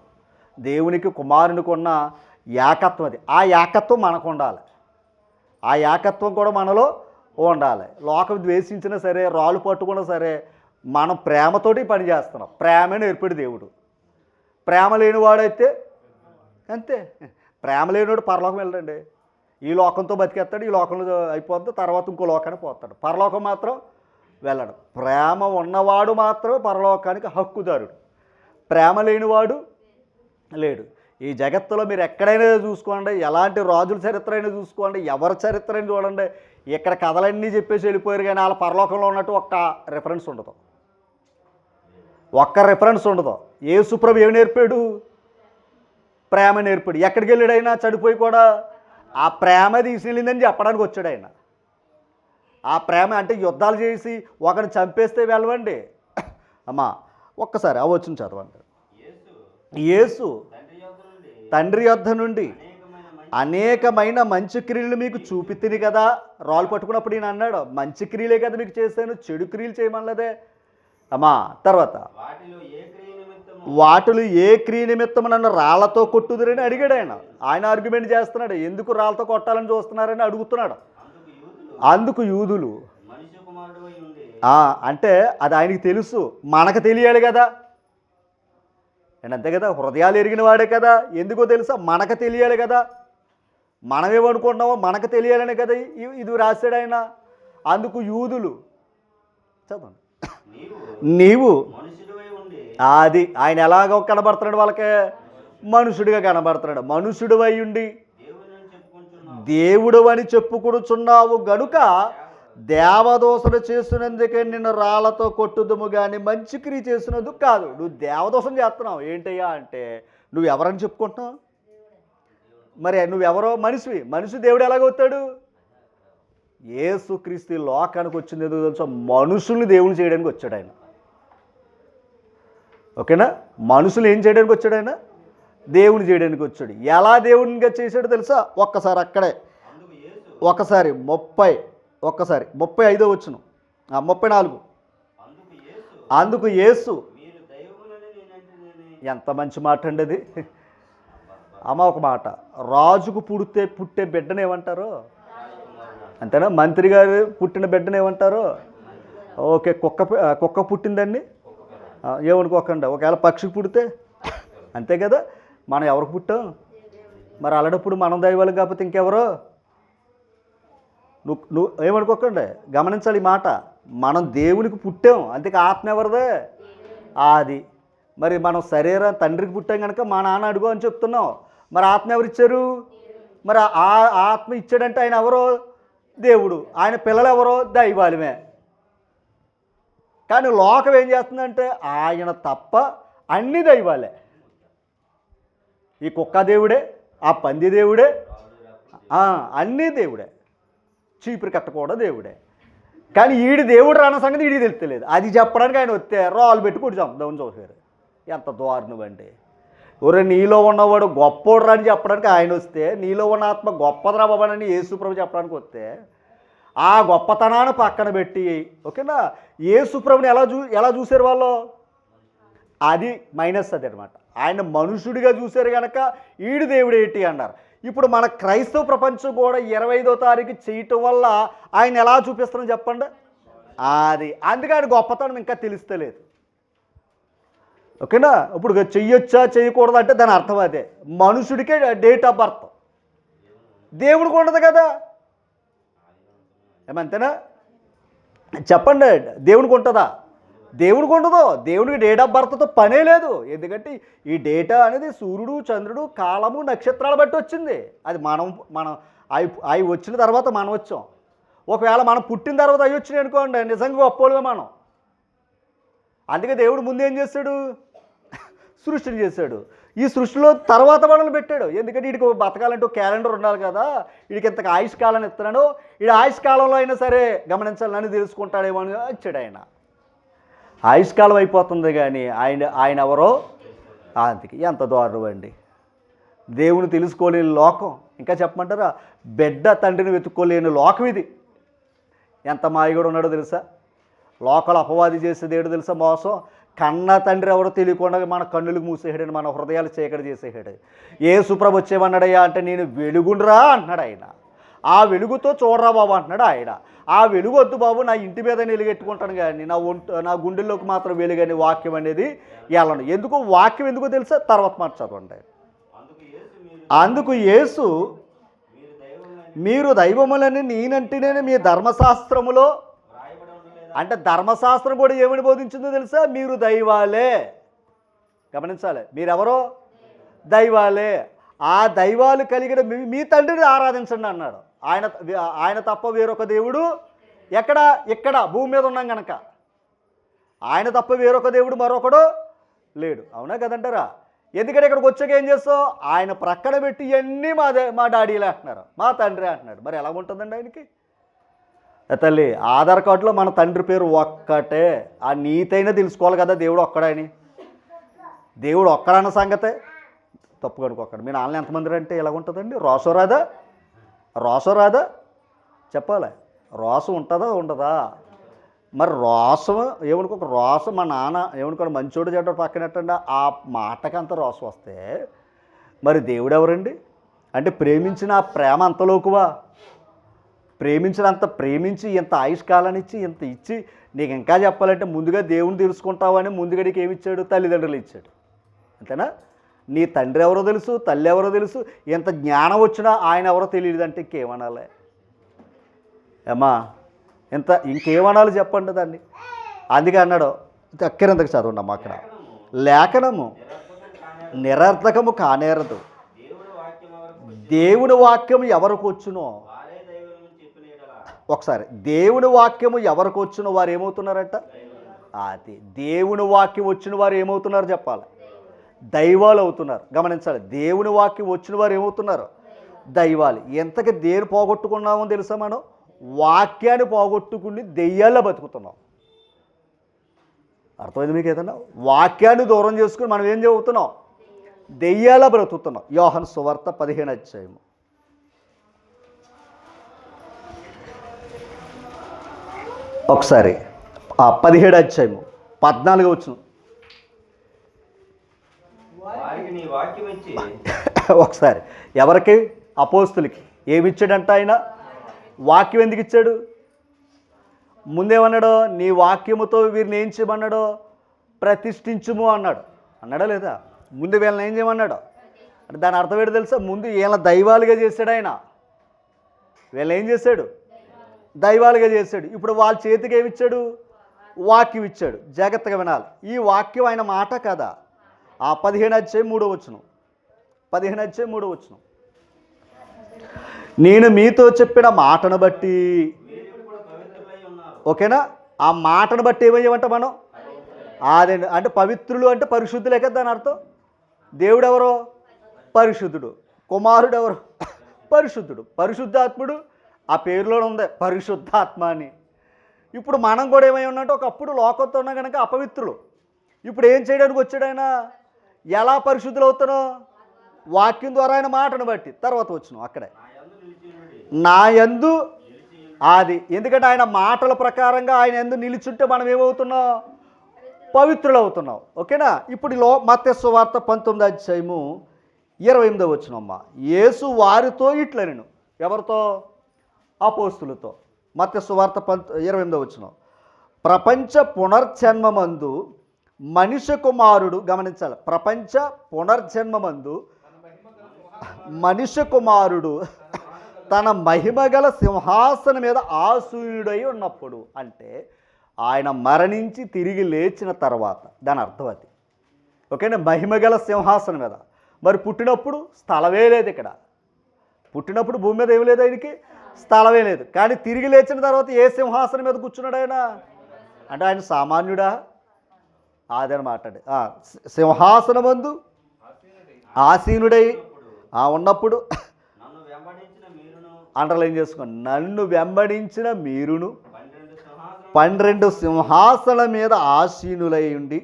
దేవునికి కుమారునికి ఉన్న ఏకత్వం అది. ఆ ఏకత్వం మనకు ఉండాలి. ఆ ఏకత్వం కూడా మనలో ఉండాలి. లోకం ద్వేషించినా సరే, రాళ్ళు పట్టుకున్నా సరే, మనం ప్రేమతోటి పని చేస్తున్నాం. ప్రేమే నేర్పాడు దేవుడు. ప్రేమ లేనివాడైతే అంతే. ప్రేమ లేనివాడు పరలోకం వెళ్ళండి. ఈ లోకంతో బతికేస్తాడు, ఈ లోకంలో అయిపోద్ది, తర్వాత ఇంకో లోకానికి పోతాడు. పరలోకం మాత్రం వెళ్ళడు. ప్రేమ ఉన్నవాడు మాత్రమే పరలోకానికి హక్కుదారుడు. ప్రేమ లేనివాడు లేడు. ఈ జగత్తులో మీరు ఎక్కడైనా చూసుకోండి, ఎలాంటి రాజుల చరిత్ర అయినా చూసుకోండి, ఎవరి చరిత్ర అయినా చూడండి, ఇక్కడ కథలన్నీ చెప్పేసి వెళ్ళిపోయారు, కానీ వాళ్ళ పరలోకంలో ఉన్నట్టు ఒక్క రిఫరెన్స్ ఉండదు. ఒక్క రిఫరెన్స్ ఉండదు. యేసుప్రభు ఏమి నేర్పాడు? ప్రేమ నేర్పాడు. ఎక్కడికి వెళ్ళాడు ఆయన? చనిపోయి కూడా ఆ ప్రేమ తీసుకెళ్ళిందని చెప్పడానికి వచ్చాడు ఆయన. ఆ ప్రేమ అంటే యుద్ధాలు చేసి ఒకరిని చంపేస్తే వెళ్ళవండి అమ్మా. ఒక్కసారి ఆ వచ్చిన చదవండి. యేసు తండ్రి యొద్ద నుండి అనేకమైన మంచి క్రియలు మీకు చూపితిని కదా. రాళ్ళు పట్టుకున్నప్పుడు ఈయన అన్నాడు, మంచి క్రియలే కదా మీకు చేశాను, చెడు క్రియలు చేయమన్నదే అమ్మా. తర్వాత వాటిలో ఏ క్రియ నిమిత్తం నన్ను రాళ్లతో కొట్టుదురని అడిగాడు ఆయన. ఆయన ఆర్గ్యుమెంట్ చేస్తున్నాడు, ఎందుకు రాళ్లతో కొట్టాలని చూస్తున్నారని అడుగుతున్నాడు. అందుకు యూదులు అంటే అది ఆయనకి తెలుసు, మనకు తెలియాలి కదా. అండ్ అంతే కదా, హృదయాలు ఎరిగిన వాడే కదా. ఎందుకో తెలుసా? మనకు తెలియాలి కదా. మనమేమనుకుంటున్నామో మనకు తెలియాలని కదా ఇది రాశాడు ఆయన. అందుకు యూదులు చదవండి. నీవు అది ఆయన ఎలాగో కనబడుతున్నాడు? వాళ్ళకే మనుషుడిగా కనబడుతున్నాడు. మనుషుడు అయి ఉండి దేవుడు అని చెప్పుకొనుచున్నావు గనుక దేవదోషణ చేసినందుకే నిన్ను రాళ్లతో కొట్టుదుము కానీ మంచి క్రియ చేసినందుకు కాదు. నువ్వు దేవదోషం చేస్తున్నావు ఏంటయ్యా అంటే నువ్వు ఎవరని చెప్పుకుంటున్నావు? మరి నువ్వెవరో మనిషివి. మనిషి దేవుడు ఎలాగవుతాడు? యేసుక్రీస్తు లోకానికి వచ్చింది ఎందుకు తెలుసా? మనుషుల్ని దేవుని చేయడానికి వచ్చాడు ఆయన. ఓకేనా? మనుషులు ఏం చేయడానికి వచ్చాడు ఆయన? దేవుని చేయడానికి వచ్చాడు. ఎలా దేవునిగా చేశాడు తెలుసా? ఒక్కసారి అక్కడే ఒకసారి 35వ వచనం, 34. అందుకు యేసు, ఎంత మంచి మాట అండి అది అమ్మ. ఒక మాట, రాజుకు పుట్టే బిడ్డను ఏమంటారు? అంతేనా? మంత్రి గారు పుట్టిన బిడ్డను ఏమంటారు? ఓకే, కుక్క పుట్టిందండి ఏమనుకోకండి. ఒకవేళ పక్షికి పుడితే అంతే కదా. మనం ఎవరికి పుట్టాం? మరి అలాంటప్పుడు మనం దైవాలు కాకపోతే ఇంకెవరో? నువ్వు ఏమనుకోకండి, గమనించాలి ఈ మాట. మనం దేవునికి పుట్టాం, అంతేకా ఆత్మ ఎవరిదే? అది. మరి మనం తండ్రికి పుట్టాం కనుక మా నాన్న అడుగు అని చెప్తున్నాం. మరి ఆత్మ ఎవరిచ్చారు? మరి ఆ ఆత్మ ఇచ్చాడంటే ఆయన ఎవరో? దేవుడు. ఆయన పిల్లలు ఎవరో? దైవాలమే. కానీ లోకం ఏం చేస్తుందంటే ఆయన తప్ప అన్ని దైవాలే. ఈ కుక్క దేవుడే, ఆ పంది దేవుడే, అన్నీ దేవుడే. చీపురు కట్ట కూడా దేవుడే. కానీ ఈడి దేవుడు రాన్న సంగతి ఈడికి తెలుస్తలేదు. అది చెప్పడానికి ఆయన వస్తే రాళ్ళు పెట్టి కొట్టి చంపుదామని చూసారు. ఎంత దారుణం అండి. ఒరే, నీలో ఉన్నవాడు గొప్పోడు రా అని చెప్పడానికి ఆయన వస్తే, నీలో ఉన్న ఆత్మ గొప్పది రాబోని యేసుప్రభు చెప్పడానికి వస్తే ఆ గొప్పతనాన్ని పక్కన పెట్టి, ఓకేనా, యేసుప్రభుని ఎలా చూశారు వాళ్ళు? అది మైనస్. అది అనమాట. ఆయన మనుషుడిగా చూశారు కనుక ఈడు దేవుడు ఏంటి అన్నారు. ఇప్పుడు మన క్రైస్తవ ప్రపంచం కూడా 25వ తారీఖు చేయటం వల్ల ఆయన ఎలా చూపిస్తున్నాం చెప్పండి? అది అందుకే ఆయన గొప్పతనం ఇంకా తెలుస్తలేదు. ఓకేనా? ఇప్పుడు చెయ్యొచ్చా చేయకూడదు అంటే దాని అర్థం అదే. మనుషుడికే డేట్ ఆఫ్ బర్త్, దేవుడికి ఉండదు కదా. ఏమంతేనా? చెప్పండి, దేవునికి ఉంటుందా? దేవుడికి ఉండదు. దేవుడికి డేట్ ఆఫ్ బర్త్తో పనే లేదు. ఎందుకంటే ఈ డేటా అనేది సూర్యుడు, చంద్రుడు, కాలము, నక్షత్రాలు బట్టి వచ్చింది. అది మనం అవి వచ్చిన తర్వాత మనం వచ్చాం. ఒకవేళ మనం పుట్టిన తర్వాత అవి వచ్చినాయి అనుకోండి, నిజంగా గొప్పోలుగా మనం. అందుకే దేవుడు ముందు ఏం చేశాడు? సృష్టిని చేశాడు. ఈ సృష్టిలో తర్వాత మనల్ని పెట్టాడు. ఎందుకంటే వీడికి బతకాలంటే క్యాలెండర్ ఉండాలి కదా. వీడికి ఇంతకు ఆయుష్ కాలాన్ని ఇస్తున్నాడు. వీడి ఆయుష్ కాలంలో అయినా సరే గమనించాలని తెలుసుకుంటాడేమో అని ఇచ్చాడు ఆయన. ఆయుష్ కాలం అయిపోతుంది కానీ ఆయన ఎవరో అందుకే ఎంత దారుణం అండి. దేవుని తెలుసుకోలేని లోకం. ఇంకా చెప్పమంటారా, బిడ్డ తండ్రిని వెతుక్కోలేని లోకం ఇది. ఎంత మాయగుడు ఉన్నాడో తెలుసా? లోకల్ అపవాది చేసేది ఏడు తెలుసా? మోసం. కన్న తండ్రి ఎవరో తెలియకుండా మన కన్నులకు మూసేసాడని, మన హృదయాలు చీకటి చేసేసాడు. యేసుప్రభు వచ్చేమన్నాడయ్యా అంటే, నేను వెలుగుండ్రా అంటున్నాడు ఆయన. ఆ వెలుగుతో చూడరా బాబు అంటున్నాడు ఆయన. ఆ వెలుగు వద్దు బాబు, నా ఇంటి మీద వెలుగెట్టుకుంటాను కానీ నా గుండెల్లోకి మాత్రం వెలుగని వాక్యం అనేది వెళ్ళను. ఎందుకు వాక్యం ఎందుకో తెలుసా? తర్వాత మాట చదవండి. అందుకు యేసు, మీరు దైవములని నేనంటేనే మీ ధర్మశాస్త్రములో, అంటే ధర్మశాస్త్రం కూడా ఏమని బోధించిందో తెలుసా? మీరు దైవాలే. గమనించాలి, మీరెవరో దైవాలే. ఆ దైవాలు కలిగిన మీ తండ్రిని ఆరాధించండి అన్నాడు. ఆయన తప్ప వేరొక దేవుడు ఇక్కడ భూమి మీద ఉన్నాం కనుక ఆయన తప్ప వేరొక దేవుడు మరొకడు లేడు. అవునా కదంటారా? ఎందుకంటే ఇక్కడికి వచ్చాక ఏం చేస్తావు? ఆయన ప్రక్కన పెట్టి ఇవన్నీ మా డాడీలే అంటున్నారు, మా తండ్రి అంటున్నాడు. మరి ఎలా ఉంటుందండి ఆయనకి? తల్లి, ఆధార్ కార్డులో మన తండ్రి పేరు ఒక్కటే. ఆ నీతైనా తెలుసుకోవాలి కదా దేవుడు ఒక్కడని. దేవుడు ఒక్కడన్న సంగతే తప్పు కనుక్కొక్కడు. మీ నాన్న ఎంతమంది అంటే ఎలా ఉంటుందండి? రోసో రాదా చెప్పాలి. రోసం ఉంటుందా ఉండదా? మరి రోసం ఏమనుకో, రోసం మా నాన్న ఏమనుకోండి మంచోడు చెడ్డోడు పక్కనట్టండి. ఆ మాటకంత రోసం వస్తే మరి దేవుడు ఎవరండి? అంటే ప్రేమించిన ఆ ప్రేమ అంతలోకువా? ప్రేమించి ఇంత ఆయుష్కాలాన్ని ఇచ్చి ఇంత ఇచ్చి నీకు ఇంకా చెప్పాలంటే ముందుగా దేవుని తెలుసుకుంటావని ముందుగా నీకు ఏమి ఇచ్చాడు? తల్లిదండ్రులు ఇచ్చాడు. అంతేనా? నీ తండ్రి ఎవరో తెలుసు, తల్లి ఎవరో తెలుసు. ఎంత జ్ఞానం వచ్చినా ఆయన ఎవరో తెలియదంటే ఇంకేమనాలి అమ్మా? ఇంకేమనాలి చెప్పండి దాన్ని. అందుకే అన్నాడు, అక్కరంతకు చదవండి అమ్మ. అక్కడ లేఖనము నిరర్థకము కానేరదు, దేవుని వాక్యం ఎవరికి వచ్చునో. ఒకసారి దేవుని వాక్యము ఎవరికి వచ్చునో వారు ఏమవుతున్నారట? అది దేవుని వాక్యం వచ్చిన వారు ఏమవుతున్నారు చెప్పాలి? దైవాలు అవుతున్నారు. గమనించాలి, దేవుని వాక్యం వచ్చిన వారు ఏమవుతున్నారు? దైవాలు. ఎంతకి దేని పోగొట్టుకున్నామో తెలుసా? మనం వాక్యాన్ని పోగొట్టుకుని దెయ్యాల్లో బతుకుతున్నాం. అర్థమైంది మీకు? ఏదన్నా వాక్యాన్ని దూరం చేసుకుని మనం ఏం చదువుతున్నాం? దెయ్యాల్లో బ్రతుకుతున్నాం. యోహాను సువార్త 15వ అధ్యాయము. ఒకసారి 17వ అధ్యాయము 14వ వచనం ఒకసారి. ఎవరికి? అపోస్తులకి. ఏమిచ్చాడంట ఆయన? వాక్యం ఎందుకు ఇచ్చాడు? ముందేమన్నాడు? నీ వాక్యముతో వీరిని ఏం చేయమన్నాడు? ప్రతిష్ఠించుము అన్నాడా లేదా? ముందు వీళ్ళని ఏం చేయమన్నాడు అంటే దాని అర్థం ఏంటో తెలుసా? ముందు వీళ్ళ దైవాలుగా చేశాడు ఆయన. వీళ్ళని ఏం చేశాడు? దైవాలుగా చేశాడు. ఇప్పుడు వాళ్ళ చేతికి ఏమిచ్చాడు? వాక్యం ఇచ్చాడు. జాగ్రత్తగా వినాలి. ఈ వాక్యం ఆయన మాట కదా. ఆ 15వ అధ్యాయం 3వ వచనం. 15వ అధ్యాయం 3వ వచనం. నేను మీతో చెప్పిన మాటను బట్టి, ఓకేనా? ఆ మాటను బట్టి ఏమయ్యామంట మనం? అదే అంటే పవిత్రులు అంటే పరిశుద్ధులే కదా దాని అర్థం. దేవుడు ఎవరో? పరిశుద్ధుడు. కుమారుడు ఎవరు? పరిశుద్ధుడు. పరిశుద్ధాత్ముడు ఆ పేరులో ఉంది, పరిశుద్ధాత్మ అని. ఇప్పుడు మనం కూడా ఏమై ఉన్నట్టు ఒకప్పుడు లోకంతో ఉన్నా కనుక అపవిత్రులు. ఇప్పుడు ఏం చేయడానికి వచ్చాడు ఆయన? ఎలా పరిశుద్ధులు అవుతానో? వాక్యం ద్వారా ఆయన మాటను బట్టి. తర్వాత వచ్చినాం అక్కడే నా యందు అది. ఎందుకంటే ఆయన మాటల ప్రకారంగా ఆయన యందు నిలిచుంటే మనం ఏమవుతున్నాం? పవిత్రులు అవుతున్నాం. ఓకేనా? ఇప్పుడు మత్తయి సువార్త 19వ అధ్యాయము 28వ వచనం అమ్మ. యేసు వారితో ఇట్లనెను. ఎవరితో? అపోస్తులతో. మత్తయి సువార్త 28వ వచనం. ప్రపంచ పునర్జన్మమందు మనిషి కుమారుడు, గమనించాలి, ప్రపంచ పునర్జన్మమందు మనిషి కుమారుడు తన మహిమగల సింహాసనం మీద ఆసీనుడై ఉన్నప్పుడు, అంటే ఆయన మరణించి తిరిగి లేచిన తర్వాత, దాని అర్థం అది. ఓకేనా? మహిమగల సింహాసనం మీద. మరి పుట్టినప్పుడు స్థలమే లేదు ఇక్కడ. పుట్టినప్పుడు భూమి మీద ఏమి లేదు, ఆయనకి స్థలమే లేదు. కానీ తిరిగి లేచిన తర్వాత ఏ సింహాసనం మీద కూర్చున్నాడు ఆయన అంటే ఆయన సామాన్యుడా? అదనమాట అండి. సింహాసనమందు ఆసీనుడై ఉన్నప్పుడు అండర్లైన్ చేసుకోండి, నన్ను వెంబడించిన మీరును 12 సింహాసనాల మీద ఆసీనులై ఉండి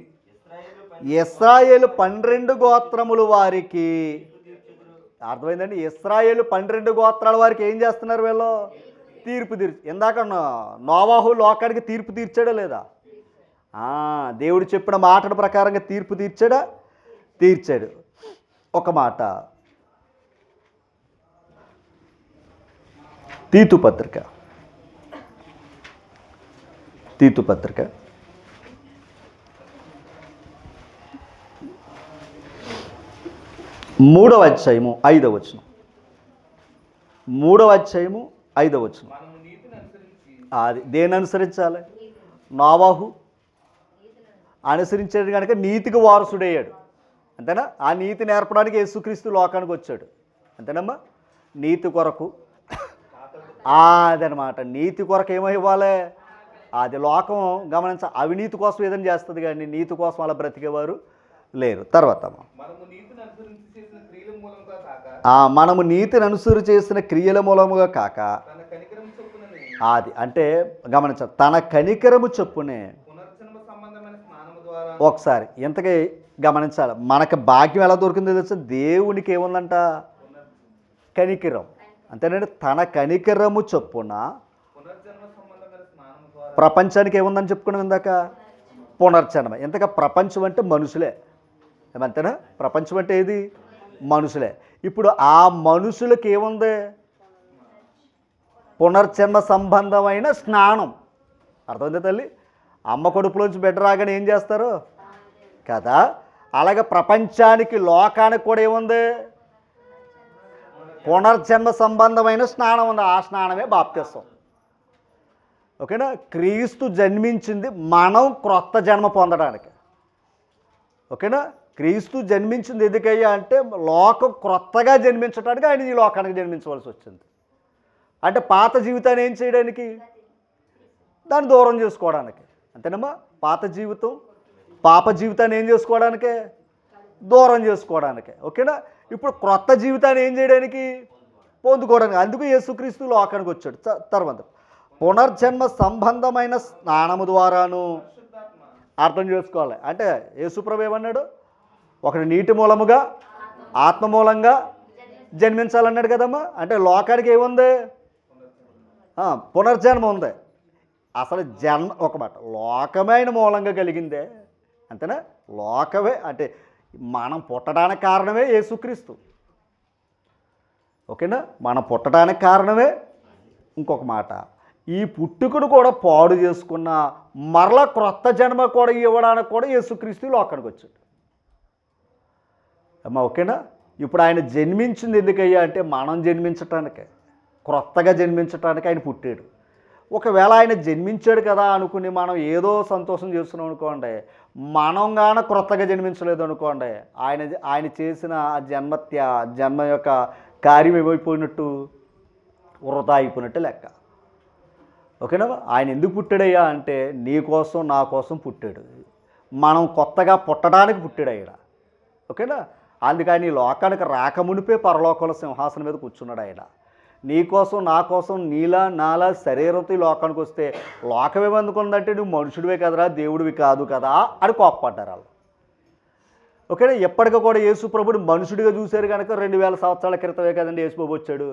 ఇశ్రాయేలు 12 గోత్రముల వారికి. అర్థమైందండి? ఇశ్రాయేలు 12 గోత్రాల వారికి ఏం చేస్తున్నారు వీళ్ళు? తీర్పు ఇందాక నోవాహు లోకానికి తీర్పు తీర్చాడా లేదా? దేవుడు చెప్పిన మాటల ప్రకారంగా తీర్పు తీర్చాడా? తీర్చాడు. ఒక మాట, తీతు పత్రిక 3వ అధ్యాయము 5వ వచనం. 3వ అధ్యాయము 5వ వచనం. అది దేన్ని అనుసరించాలి? నోవాహు అనుసరించాడు కనుక నీతికి వారసుడయ్యాడు. అంతేనా? ఆ నీతి నేర్పడానికి యేసుక్రీస్తు లోకానికి వచ్చాడు. అంతేనమ్మా? నీతి కొరకు అదనమాట. నీతి కొరకు ఏమో ఇవ్వాలి? అది లోకం గమనించ అవినీతి కోసం ఏదైనా చేస్తుంది, కానీ నీతి కోసం అలా బ్రతికేవారు లేరు. తర్వాత మనము నీతిని అనుసరి చేసిన క్రియల మూలముగా కాక అది అంటే గమనించ తన కనికరము చొప్పునే. ఒకసారి ఇంతకీ గమనించాలి, మనకు భాగ్యం ఎలా దొరికిందో తెలుసా? దేవునికి ఏముందంట? కనికరం. అంతేనండి. తన కనికరము చొప్పున ప్రపంచానికి ఏముందని చెప్పుకున్నాం ఇందాక? పునర్జన్మ. ఇంతగా ప్రపంచం అంటే మనుషులే. ఏమంతేనా? ప్రపంచం అంటే ఏది? మనుషులే. ఇప్పుడు ఆ మనుషులకి ఏముంది? పునర్జన్మ సంబంధమైన స్నానం. అర్థమైందా తల్లి? అమ్మ కడుపులోంచి బిడ్డ రాగానే ఏం చేస్తారు కదా? అలాగే ప్రపంచానికి, లోకానికి కూడా ఏముంది? పునర్జన్మ సంబంధమైన స్నానం ఉంది. ఆ స్నానమే బాప్తిస్మం. ఓకేనా? క్రీస్తు జన్మించింది మనం క్రొత్త జన్మ పొందడానికి. ఓకేనా? క్రీస్తు జన్మించింది ఎందుకయ్యా అంటే లోకం క్రొత్తగా జన్మించడానికి ఆయన ఈ లోకానికి జన్మించవలసి వచ్చింది. అంటే పాత జీవితాన్ని ఏం చేయడానికి? దాన్ని దూరం చేసుకోవడానికి. అంతేనమ్మా? పాత జీవితం, పాప జీవితాన్ని ఏం చేసుకోవడానికే? దూరం చేసుకోవడానికి. ఓకేనా? ఇప్పుడు క్రొత్త జీవితాన్ని ఏం చేయడానికి? పొందుకోవడానికి. అందుకు యేసుక్రీస్తు లోకానికి వచ్చాడు. తర్వాత పునర్జన్మ సంబంధమైన స్నానము ద్వారాను. అర్థం చేసుకోవాలి. అంటే యేసుప్రభు ఏమన్నాడు? ఒకటి నీటి మూలముగా ఆత్మ మూలంగా జన్మించాలన్నాడు కదమ్మా. అంటే లోకానికి ఏముంది? పునర్జన్మ ఉంది. అసలు జన్మ ఒక మాట లోకమే ఆయన మూలంగా కలిగిందే. అంతేనా? లోకమే అంటే మనం పుట్టడానికి కారణమే యేసుక్రీస్తు. ఓకేనా? మనం పుట్టడానికి కారణమే. ఇంకొక మాట, ఈ పుట్టుకను కూడా పాడు చేసుకున్న మరలా క్రొత్త జన్మ కూడా ఇవ్వడానికి కూడా యేసుక్రీస్తు లోకానికి వచ్చాడు అమ్మా. ఓకేనా? ఇప్పుడు ఆయన జన్మించింది ఎందుకయ్యా అంటే మనం జన్మించటానికే, క్రొత్తగా జన్మించటానికి ఆయన పుట్టాడు. ఒకవేళ ఆయన జన్మించాడు కదా అనుకుని మనం ఏదో సంతోషం చేస్తున్నాం అనుకోండి, మనం గాన క్రొత్తగా జన్మించలేదు అనుకోండి, ఆయన చేసిన ఆ జన్మ యొక్క కార్యం ఏమైపోయినట్టు? వృధా అయిపోయినట్టు లెక్క. ఓకేనా? ఆయన ఎందుకు పుట్టాడయ్యా అంటే నీ కోసం నా కోసం పుట్టాడు. మనం కొత్తగా పుట్టడానికి పుట్టాడు ఆయన. ఓకేనా? అందుకని ఈ లోకానికి రాకమునిపే పరలోకంలో సింహాసనం మీద కూర్చున్నాడు ఆయన. నీ కోసం నా కోసం నీలా నాలా శరీరంతో ఈ లోకానికి వస్తే లోకం ఏమనుకుందంటే నువ్వు మనుషుడివే కదరా, దేవుడివి కాదు కదా అని కోప్పడ్డారు వాళ్ళు. ఓకేనా? ఎప్పటికీ కూడా యేసు ప్రభుని మనుషుడిగా చూశారు కనుక 2000 సంవత్సరాల క్రితమే కదండి యేసు ప్రభు వచ్చాడు.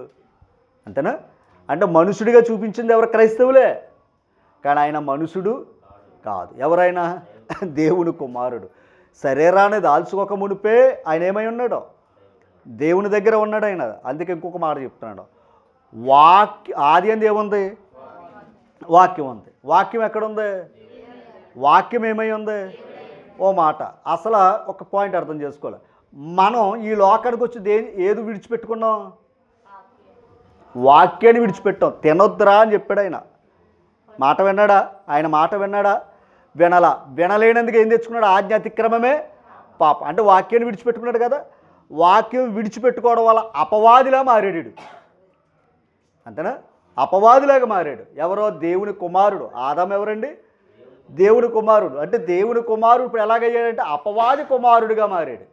అంతేనా? అంటే మనుషుడిగా చూపించింది ఎవరు? క్రైస్తవులే. కానీ ఆయన మనుషుడు కాదు. ఎవరైనా దేవుని కుమారుడు. శరీరాన్ని దాల్చుకోక మునిపే ఆయన ఏమై ఉన్నాడో దేవుని దగ్గర ఉన్నాడు ఆయన. అందుకే ఇంకొక మాట చెప్తున్నాడు, ఆది అంది ఏముంది? వాక్యం ఉంది. వాక్యం ఎక్కడుంది? వాక్యం ఏమై ఉంది? ఓ మాట. అసలు ఒక పాయింట్ అర్థం చేసుకోవాలి. మనం ఈ లోకానికి వచ్చి ఏది విడిచిపెట్టుకున్నాం? వాక్యాన్ని విడిచిపెట్టాం. తినొద్దురా అని చెప్పాడు ఆయన. మాట విన్నాడా? ఆయన మాట విన్నాడా? వినలా. వినలేనందుకు ఏం తెచ్చుకున్నాడు? ఆజ్ఞ అతిక్రమమే పాపం. అంటే వాక్యాన్ని విడిచిపెట్టుకున్నాడు కదా. వాక్యం విడిచిపెట్టుకోవడం వల్ల అపవాదిలా మారాడు వీడు. అంతేనా? అపవాదిలాగా మారాడు. ఎవరో? దేవుని కుమారుడు. ఆదాము ఎవరండి? దేవుని కుమారుడు. అంటే దేవుని కుమారుడు ఇప్పుడు ఎలాగయ్యాడంటే అపవాది కుమారుడిగా మారాడు.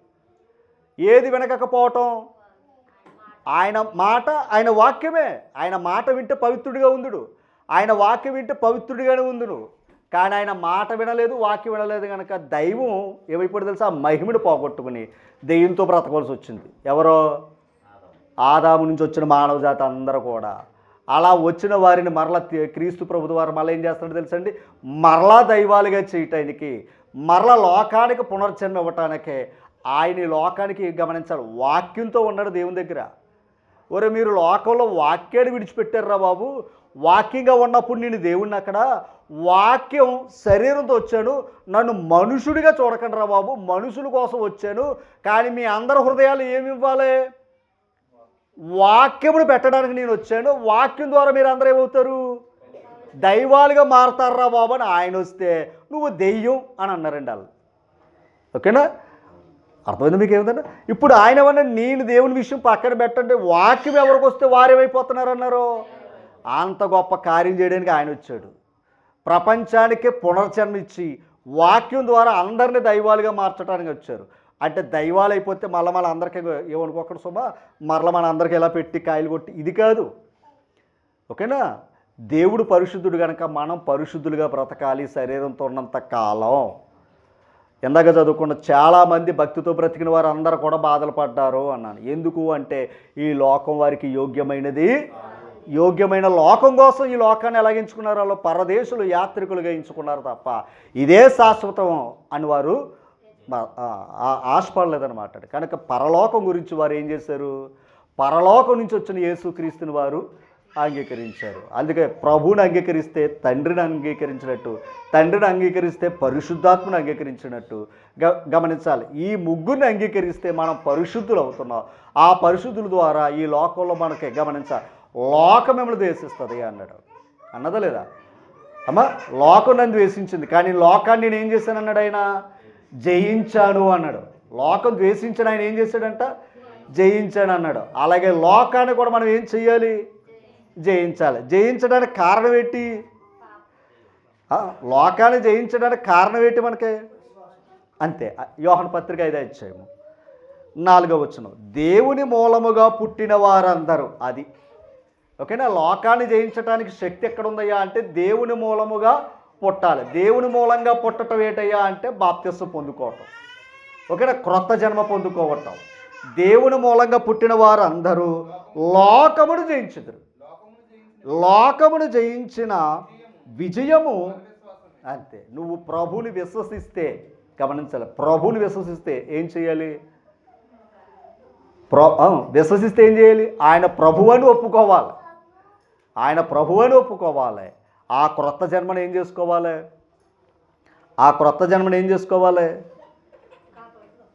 ఏది వినకపోవటం? ఆయన మాట, ఆయన వాక్యమే. ఆయన మాట వింటే పవిత్రుడిగా ఉందుడు. ఆయన వాక్యం వింటే పవిత్రుడిగానే ఉందును. కానీ ఆయన మాట వినలేదు, వాక్యం వినలేదు కనుక దైవం ఏమైపోయింది తెలుసా? మహిమను పోగొట్టుకుని దెయ్యంతో బ్రతకవలసి వచ్చింది. ఎవరో? ఆదాము నుంచి వచ్చిన మానవ జాతి అందరూ కూడా. అలా వచ్చిన వారిని మరలా క్రీస్తు ప్రభువు వారు మళ్ళీ ఏం చేస్తాడో తెలుసండి? మరలా దైవాలుగా చేయటానికి, మరలా లోకానికి పునర్జన్మ ఇవ్వటానికే ఆయన ఈ లోకానికి గమనించాలి. వాక్యంతో ఉన్నాడు దేవుని దగ్గర. ఒరే మీరు లోకంలో వాక్యాన్ని విడిచిపెట్టారా బాబు. వాక్యంగా ఉన్నప్పుడు నేను దేవుణ్ణి అక్కడ వాక్యం శరీరంతో వచ్చాను, నన్ను మనుషుడిగా చూడకండి రా బాబు, మనుషుల కోసం వచ్చాను. కానీ మీ అందరి హృదయాలు ఏమి ఇవ్వాలి? వాక్యమును పెట్టడానికి నేను వచ్చాను. వాక్యం ద్వారా మీరు అందరూ ఏమవుతారు? దైవాలుగా మారతారా బాబు అని ఆయన వస్తే నువ్వు దెయ్యం అని అన్నారండి వాళ్ళు. ఓకేనా? అర్థమైంది మీకు ఏమిటంటే? ఇప్పుడు ఆయన ఏమన్నా నేను దేవుని విషయం పక్కన పెట్టండి, వాక్యం ఎవరికి వస్తే వారేమైపోతున్నారు అన్నారు. అంత గొప్ప కార్యం చేయడానికి ఆయన వచ్చాడు. ప్రపంచానికే పునర్జన్మ ఇచ్చి వాక్యం ద్వారా అందరినీ దైవాలుగా మార్చడానికి వచ్చారు. అంటే దైవాలు అయిపోతే మళ్ళీ అందరికీ ఏమనుకోకుండా సుమా మరల మన అందరికీ ఎలా పెట్టి కాయలు కొట్టి ఇది కాదు. ఓకేనా? దేవుడు పరిశుద్ధుడు కనుక మనం పరిశుద్ధులుగా బ్రతకాలి శరీరంతో ఉన్నంత కాలం. ఇందాక చదువుకున్న చాలామంది భక్తితో బ్రతికిన వారు అందరూ కూడా బాధలు పడ్డారు అన్నాను. ఎందుకు అంటే ఈ లోకం వారికి యోగ్యమైనది. యోగ్యమైన లోకం కోసం ఈ లోకాన్ని ఎలా ఎంచుకున్నారు? వాళ్ళు పరదేశులు యాత్రికులుగా ఎంచుకున్నారు తప్ప ఇదే శాశ్వతం అని వారు ఆశపడలేదన్నమాట. కనుక పరలోకం గురించి వారు ఏం చేశారు? పరలోకం నుంచి వచ్చిన యేసుక్రీస్తుని వారు అంగీకరించారు. అందుకే ప్రభువుని అంగీకరిస్తే తండ్రిని అంగీకరించినట్టు, తండ్రిని అంగీకరిస్తే పరిశుద్ధాత్మను అంగీకరించినట్టు గమనించాలి. ఈ ముగ్గురిని అంగీకరిస్తే మనం పరిశుద్ధులు అవుతున్నాం. ఆ పరిశుద్ధుల ద్వారా ఈ లోకంలో మనకి గమనించాలి లోకం మిమ్మల్ని ద్వేషిస్తుంది అన్నాడు. అన్నదా లేదా అమ్మ? లోకం నన్ను ద్వేషించింది కానీ లోకాన్ని నేను ఏం చేశాను అన్నాడు. ఆయన జయించాను అన్నాడు. లోకం ద్వేషించిన ఆయన ఏం చేశాడంట? జయించాను అన్నాడు. అలాగే లోకాన్ని కూడా మనం ఏం చెయ్యాలి? జయించాలి. జయించడానికి కారణం ఏంటి? లోకాన్ని జయించడానికి కారణం ఏంటి మనకి? అంతే. యోహాను పత్రిక 5వ అధ్యాయము 4వ వచనం, దేవుని మూలముగా పుట్టిన వారందరూ. అది ఓకేనా? లోకాన్ని జయించడానికి శక్తి ఎక్కడుందయ్యా అంటే దేవుని మూలముగా పుట్టాలి. దేవుని మూలంగా పుట్టడం ఏంటయ్యా అంటే బాప్తిస్మం పొందుకోవటం. ఓకేనా? క్రొత్త జన్మ పొందుకోవటం. దేవుని మూలంగా పుట్టిన వారు అందరూ లోకమును జయించుదురు. లోకమును జయించిన విజయము అంతే. నువ్వు ప్రభువుని విశ్వసిస్తే గమనించాలి. ప్రభువుని విశ్వసిస్తే ఏం చేయాలి? విశ్వసిస్తే ఏం చేయాలి? ఆయన ప్రభువని ఒప్పుకోవాలి. ఆయన ప్రభువని ఒప్పుకోవాలి. ఆ క్రొత్త జన్మను ఏం చేసుకోవాలి? ఆ క్రొత్త జన్మను ఏం చేసుకోవాలి?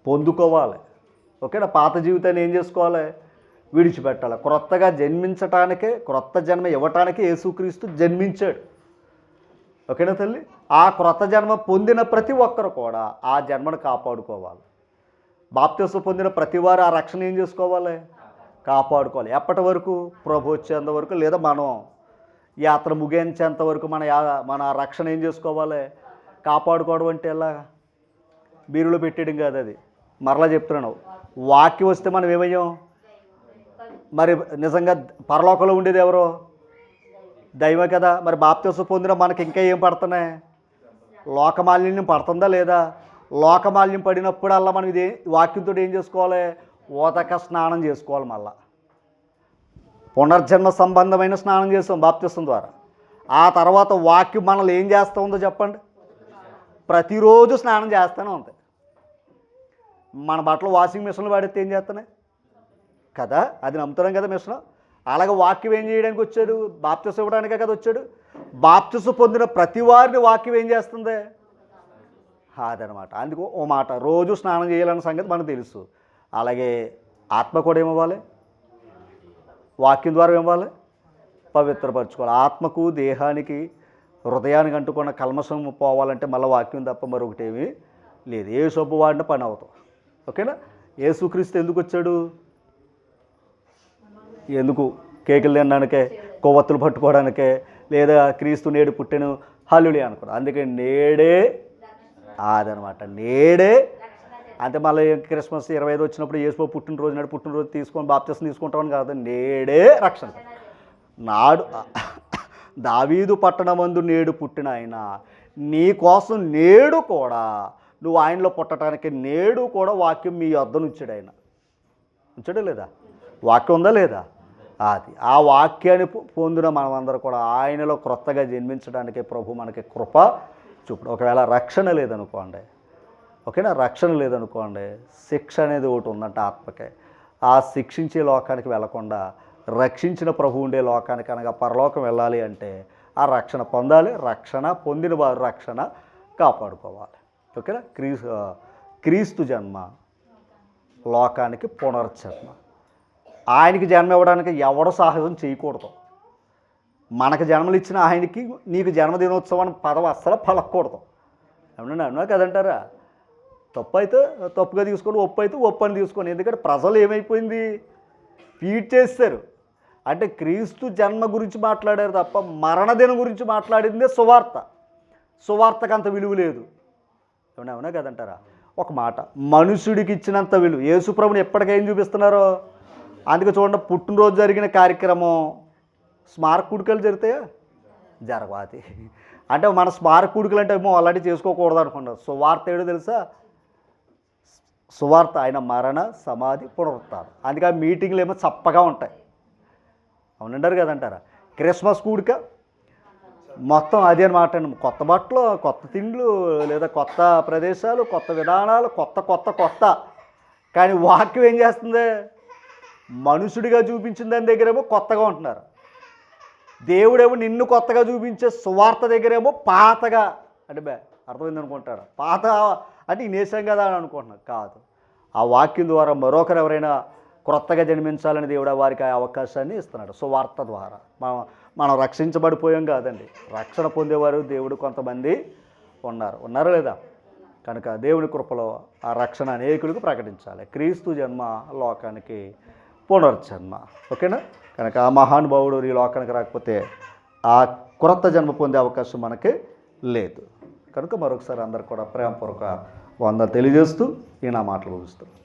పొందుకోవాలి. ఓకేనా? పాత జీవితాన్ని ఏం చేసుకోవాలి? విడిచిపెట్టాలి. క్రొత్తగా జన్మించటానికే, క్రొత్త జన్మ ఇవ్వటానికి యేసుక్రీస్తు జన్మించాడు. ఓకేనా తల్లి? ఆ క్రొత్త జన్మ పొందిన ప్రతి ఒక్కరు కూడా ఆ జన్మను కాపాడుకోవాలి. బాప్తిస్మం పొందిన ప్రతి వారు ఆ రక్షణ ఏం చేసుకోవాలి? కాపాడుకోవాలి. ఎప్పటి వరకు? ప్రభు వచ్చేంత వరకు, లేదా మనం యాత్ర ముగించేంత వరకు మన రక్షణ ఏం చేసుకోవాలి? కాపాడుకోవడం అంటే ఎలా? బీరులో పెట్టేయడం కాదు అది. మరలా చెప్తున్నాను, వాక్యం వస్తే మనం ఏమయ్యాం? మరి నిజంగా పరలోకంలో ఉండేది ఎవరో? దైవం కదా. మరి బాప్తిస్మం పొందిన మనకి ఇంకా ఏం పడుతున్నాయి? లోకమాలిన్యం పడుతుందా లేదా? లోకమాలిన్యం పడినప్పుడల్లా మనం ఇది వాక్యంతో ఏం చేసుకోవాలి? ఓతక స్నానం చేసుకోవాలి. మళ్ళా పునర్జన్మ సంబంధమైన స్నానం చేస్తాం బాప్తిస్మం ద్వారా. ఆ తర్వాత వాక్యం మనల్ని ఏం చేస్తూ ఉందో చెప్పండి? ప్రతిరోజు స్నానం చేస్తూనే ఉంది. మన బట్టలు వాషింగ్ మిషన్లు వాడితే ఏం చేస్తున్నాయి కదా? అది నమ్ముతున్నాం కదా మిషన్. అలాగే వాక్యం ఏం చేయడానికి వచ్చాడు? బాప్తిస్మం ఇవ్వడానికే కదా వచ్చాడు. బాప్తిస్మం పొందిన ప్రతి వారిని వాక్యం ఏం చేస్తుంది? అదనమాట. అందుకు ఓ మాట, రోజు స్నానం చేయాలన్న సంగతి మనకు తెలుసు. అలాగే ఆత్మ కూడా ఏమవ్వాలి? వాక్యం ద్వారా ఏమవ్వాలి? పవిత్రపరచుకోవాలి. ఆత్మకు దేహానికి హృదయానికి అంటుకున్న కల్మషం పోవాలంటే మళ్ళీ వాక్యం తప్ప మరొకటి ఏమీ లేదు. ఏ సబ్బు వాడినా పని అవుతాం. ఓకేనా? యేసుక్రీస్తు ఎందుకు వచ్చాడు? ఎందుకు? కేకులు తినడానికే, కొవ్వొత్తులు పట్టుకోవడానికే, లేదా క్రీస్తు నేడు పుట్టెను హల్లెలూయా అనుకోవడం. అందుకే నేడే అదనమాట, నేడే. అంటే మళ్ళీ క్రిస్మస్ 25 వచ్చినప్పుడు యేసు పుట్టినరోజు నాడు పుట్టినరోజు తీసుకొని బాప్తిసం తీసుకుంటామని కాదు, నేడే రక్షణ. నాడు దావీదు పట్టణమందు నేడు పుట్టిన ఆయన నీ కోసం నేడు కూడా, నువ్వు ఆయనలో పుట్టడానికి నేడు కూడా వాక్యం మీ వద్దను ఉంచాడు. ఆయన ఉంచాడా లేదా? వాక్యం ఉందా లేదా? అది ఆ వాక్యాన్ని పొందిన మనమందరూ కూడా ఆయనలో క్రొత్తగా జన్మించడానికి ప్రభు మనకి కృప చూపుడు. ఒకవేళ రక్షణ లేదనుకోండి, ఓకేనా, రక్షణ లేదనుకోండి, శిక్ష అనేది ఒకటి ఉందంట ఆత్మకే. ఆ శిక్షించే లోకానికి వెళ్లకుండా రక్షించిన ప్రభు ఉండే లోకానికి అనగా పరలోకం వెళ్ళాలి అంటే ఆ రక్షణ పొందాలి. రక్షణ పొందిన వారు రక్షణ కాపాడుకోవాలి. ఓకేనా? క్రీస్తు జన్మ లోకానికి పునర్జన్మ. ఆయనకి జన్మ ఇవ్వడానికి ఎవడు సాహసం చేయకూడదు. మనకు జన్మలిచ్చిన ఆయనకి నీకు జన్మదినోత్సవం అని పదవి అస్సలు పలకూడదు. అవునా కదంటారా? తప్పు అయితే తప్పుగా తీసుకొని, ఒప్పు అయితే ఒప్పు అని తీసుకొని. ఎందుకంటే ప్రజలు ఏమైపోయింది, ఫీడ్ చేస్తారు. అంటే క్రీస్తు జన్మ గురించి మాట్లాడారు తప్ప మరణదినం గురించి మాట్లాడిందే సువార్త. సువార్తకు అంత విలువ లేదు. అవునా కదంటారా? ఒక మాట, మనుషుడికి ఇచ్చినంత విలువ యేసుప్రభుని ఎప్పటికేం చూపిస్తున్నారో. అందుకే చూడండి, పుట్టినరోజు జరిగిన కార్యక్రమం స్మారక కూడికలు జరుగుతాయా? జరగవాది. అంటే మన స్మారక కూడికలు అంటే ఏమో అలాంటివి చేసుకోకూడదు అనుకున్నారు. సువార్త ఏడో తెలుసా? సువార్త ఆయన మరణ సమాధి పునరుత్థానం. అందుకే ఆ మీటింగ్లు ఏమో చప్పగా ఉంటాయి. అవునంటారు కదంటారా? క్రిస్మస్ కూడిక మొత్తం అదే అనమాట. కొత్త బట్టలు, కొత్త తిండ్లు, లేదా కొత్త ప్రదేశాలు, కొత్త విధానాలు, కొత్త. కానీ వాక్యం ఏం చేస్తుంది? మనుషుడిగా చూపించిన దాని దగ్గరేమో కొత్తగా ఉంటున్నారు. దేవుడేమో నిన్ను కొత్తగా చూపించే సువార్త దగ్గరేమో పాతగా. అంటే అర్థమైంది అనుకుంటాడు. పాత అంటే ఈ నేసం కదా అని అనుకుంటున్నాడు. కాదు, ఆ వాక్యం ద్వారా మరొకరు ఎవరైనా క్రొత్తగా జన్మించాలని దేవుడు వారికి ఆ అవకాశాన్ని ఇస్తున్నాడు సువార్త ద్వారా. మనం రక్షించబడిపోయాం కాదండి, రక్షణ పొందేవారు దేవుడు కొంతమంది ఉన్నారా లేదా? కనుక దేవుని కృపలో ఆ రక్షణ అనేకులకు ప్రకటించాలి. క్రీస్తు జన్మ లోకానికి పునర్జన్మ. ఓకేనా? కనుక ఆ మహానుభావుడు ఈ లోకానికి రాకపోతే ఆ క్రొత్త జన్మ పొందే అవకాశం మనకి లేదు. కనుక మరొకసారి అందరు కూడా ప్రేమపూర్వక వందలు తెలియజేస్తూ ఈ నా మాటలు ముగిస్తున్నాను.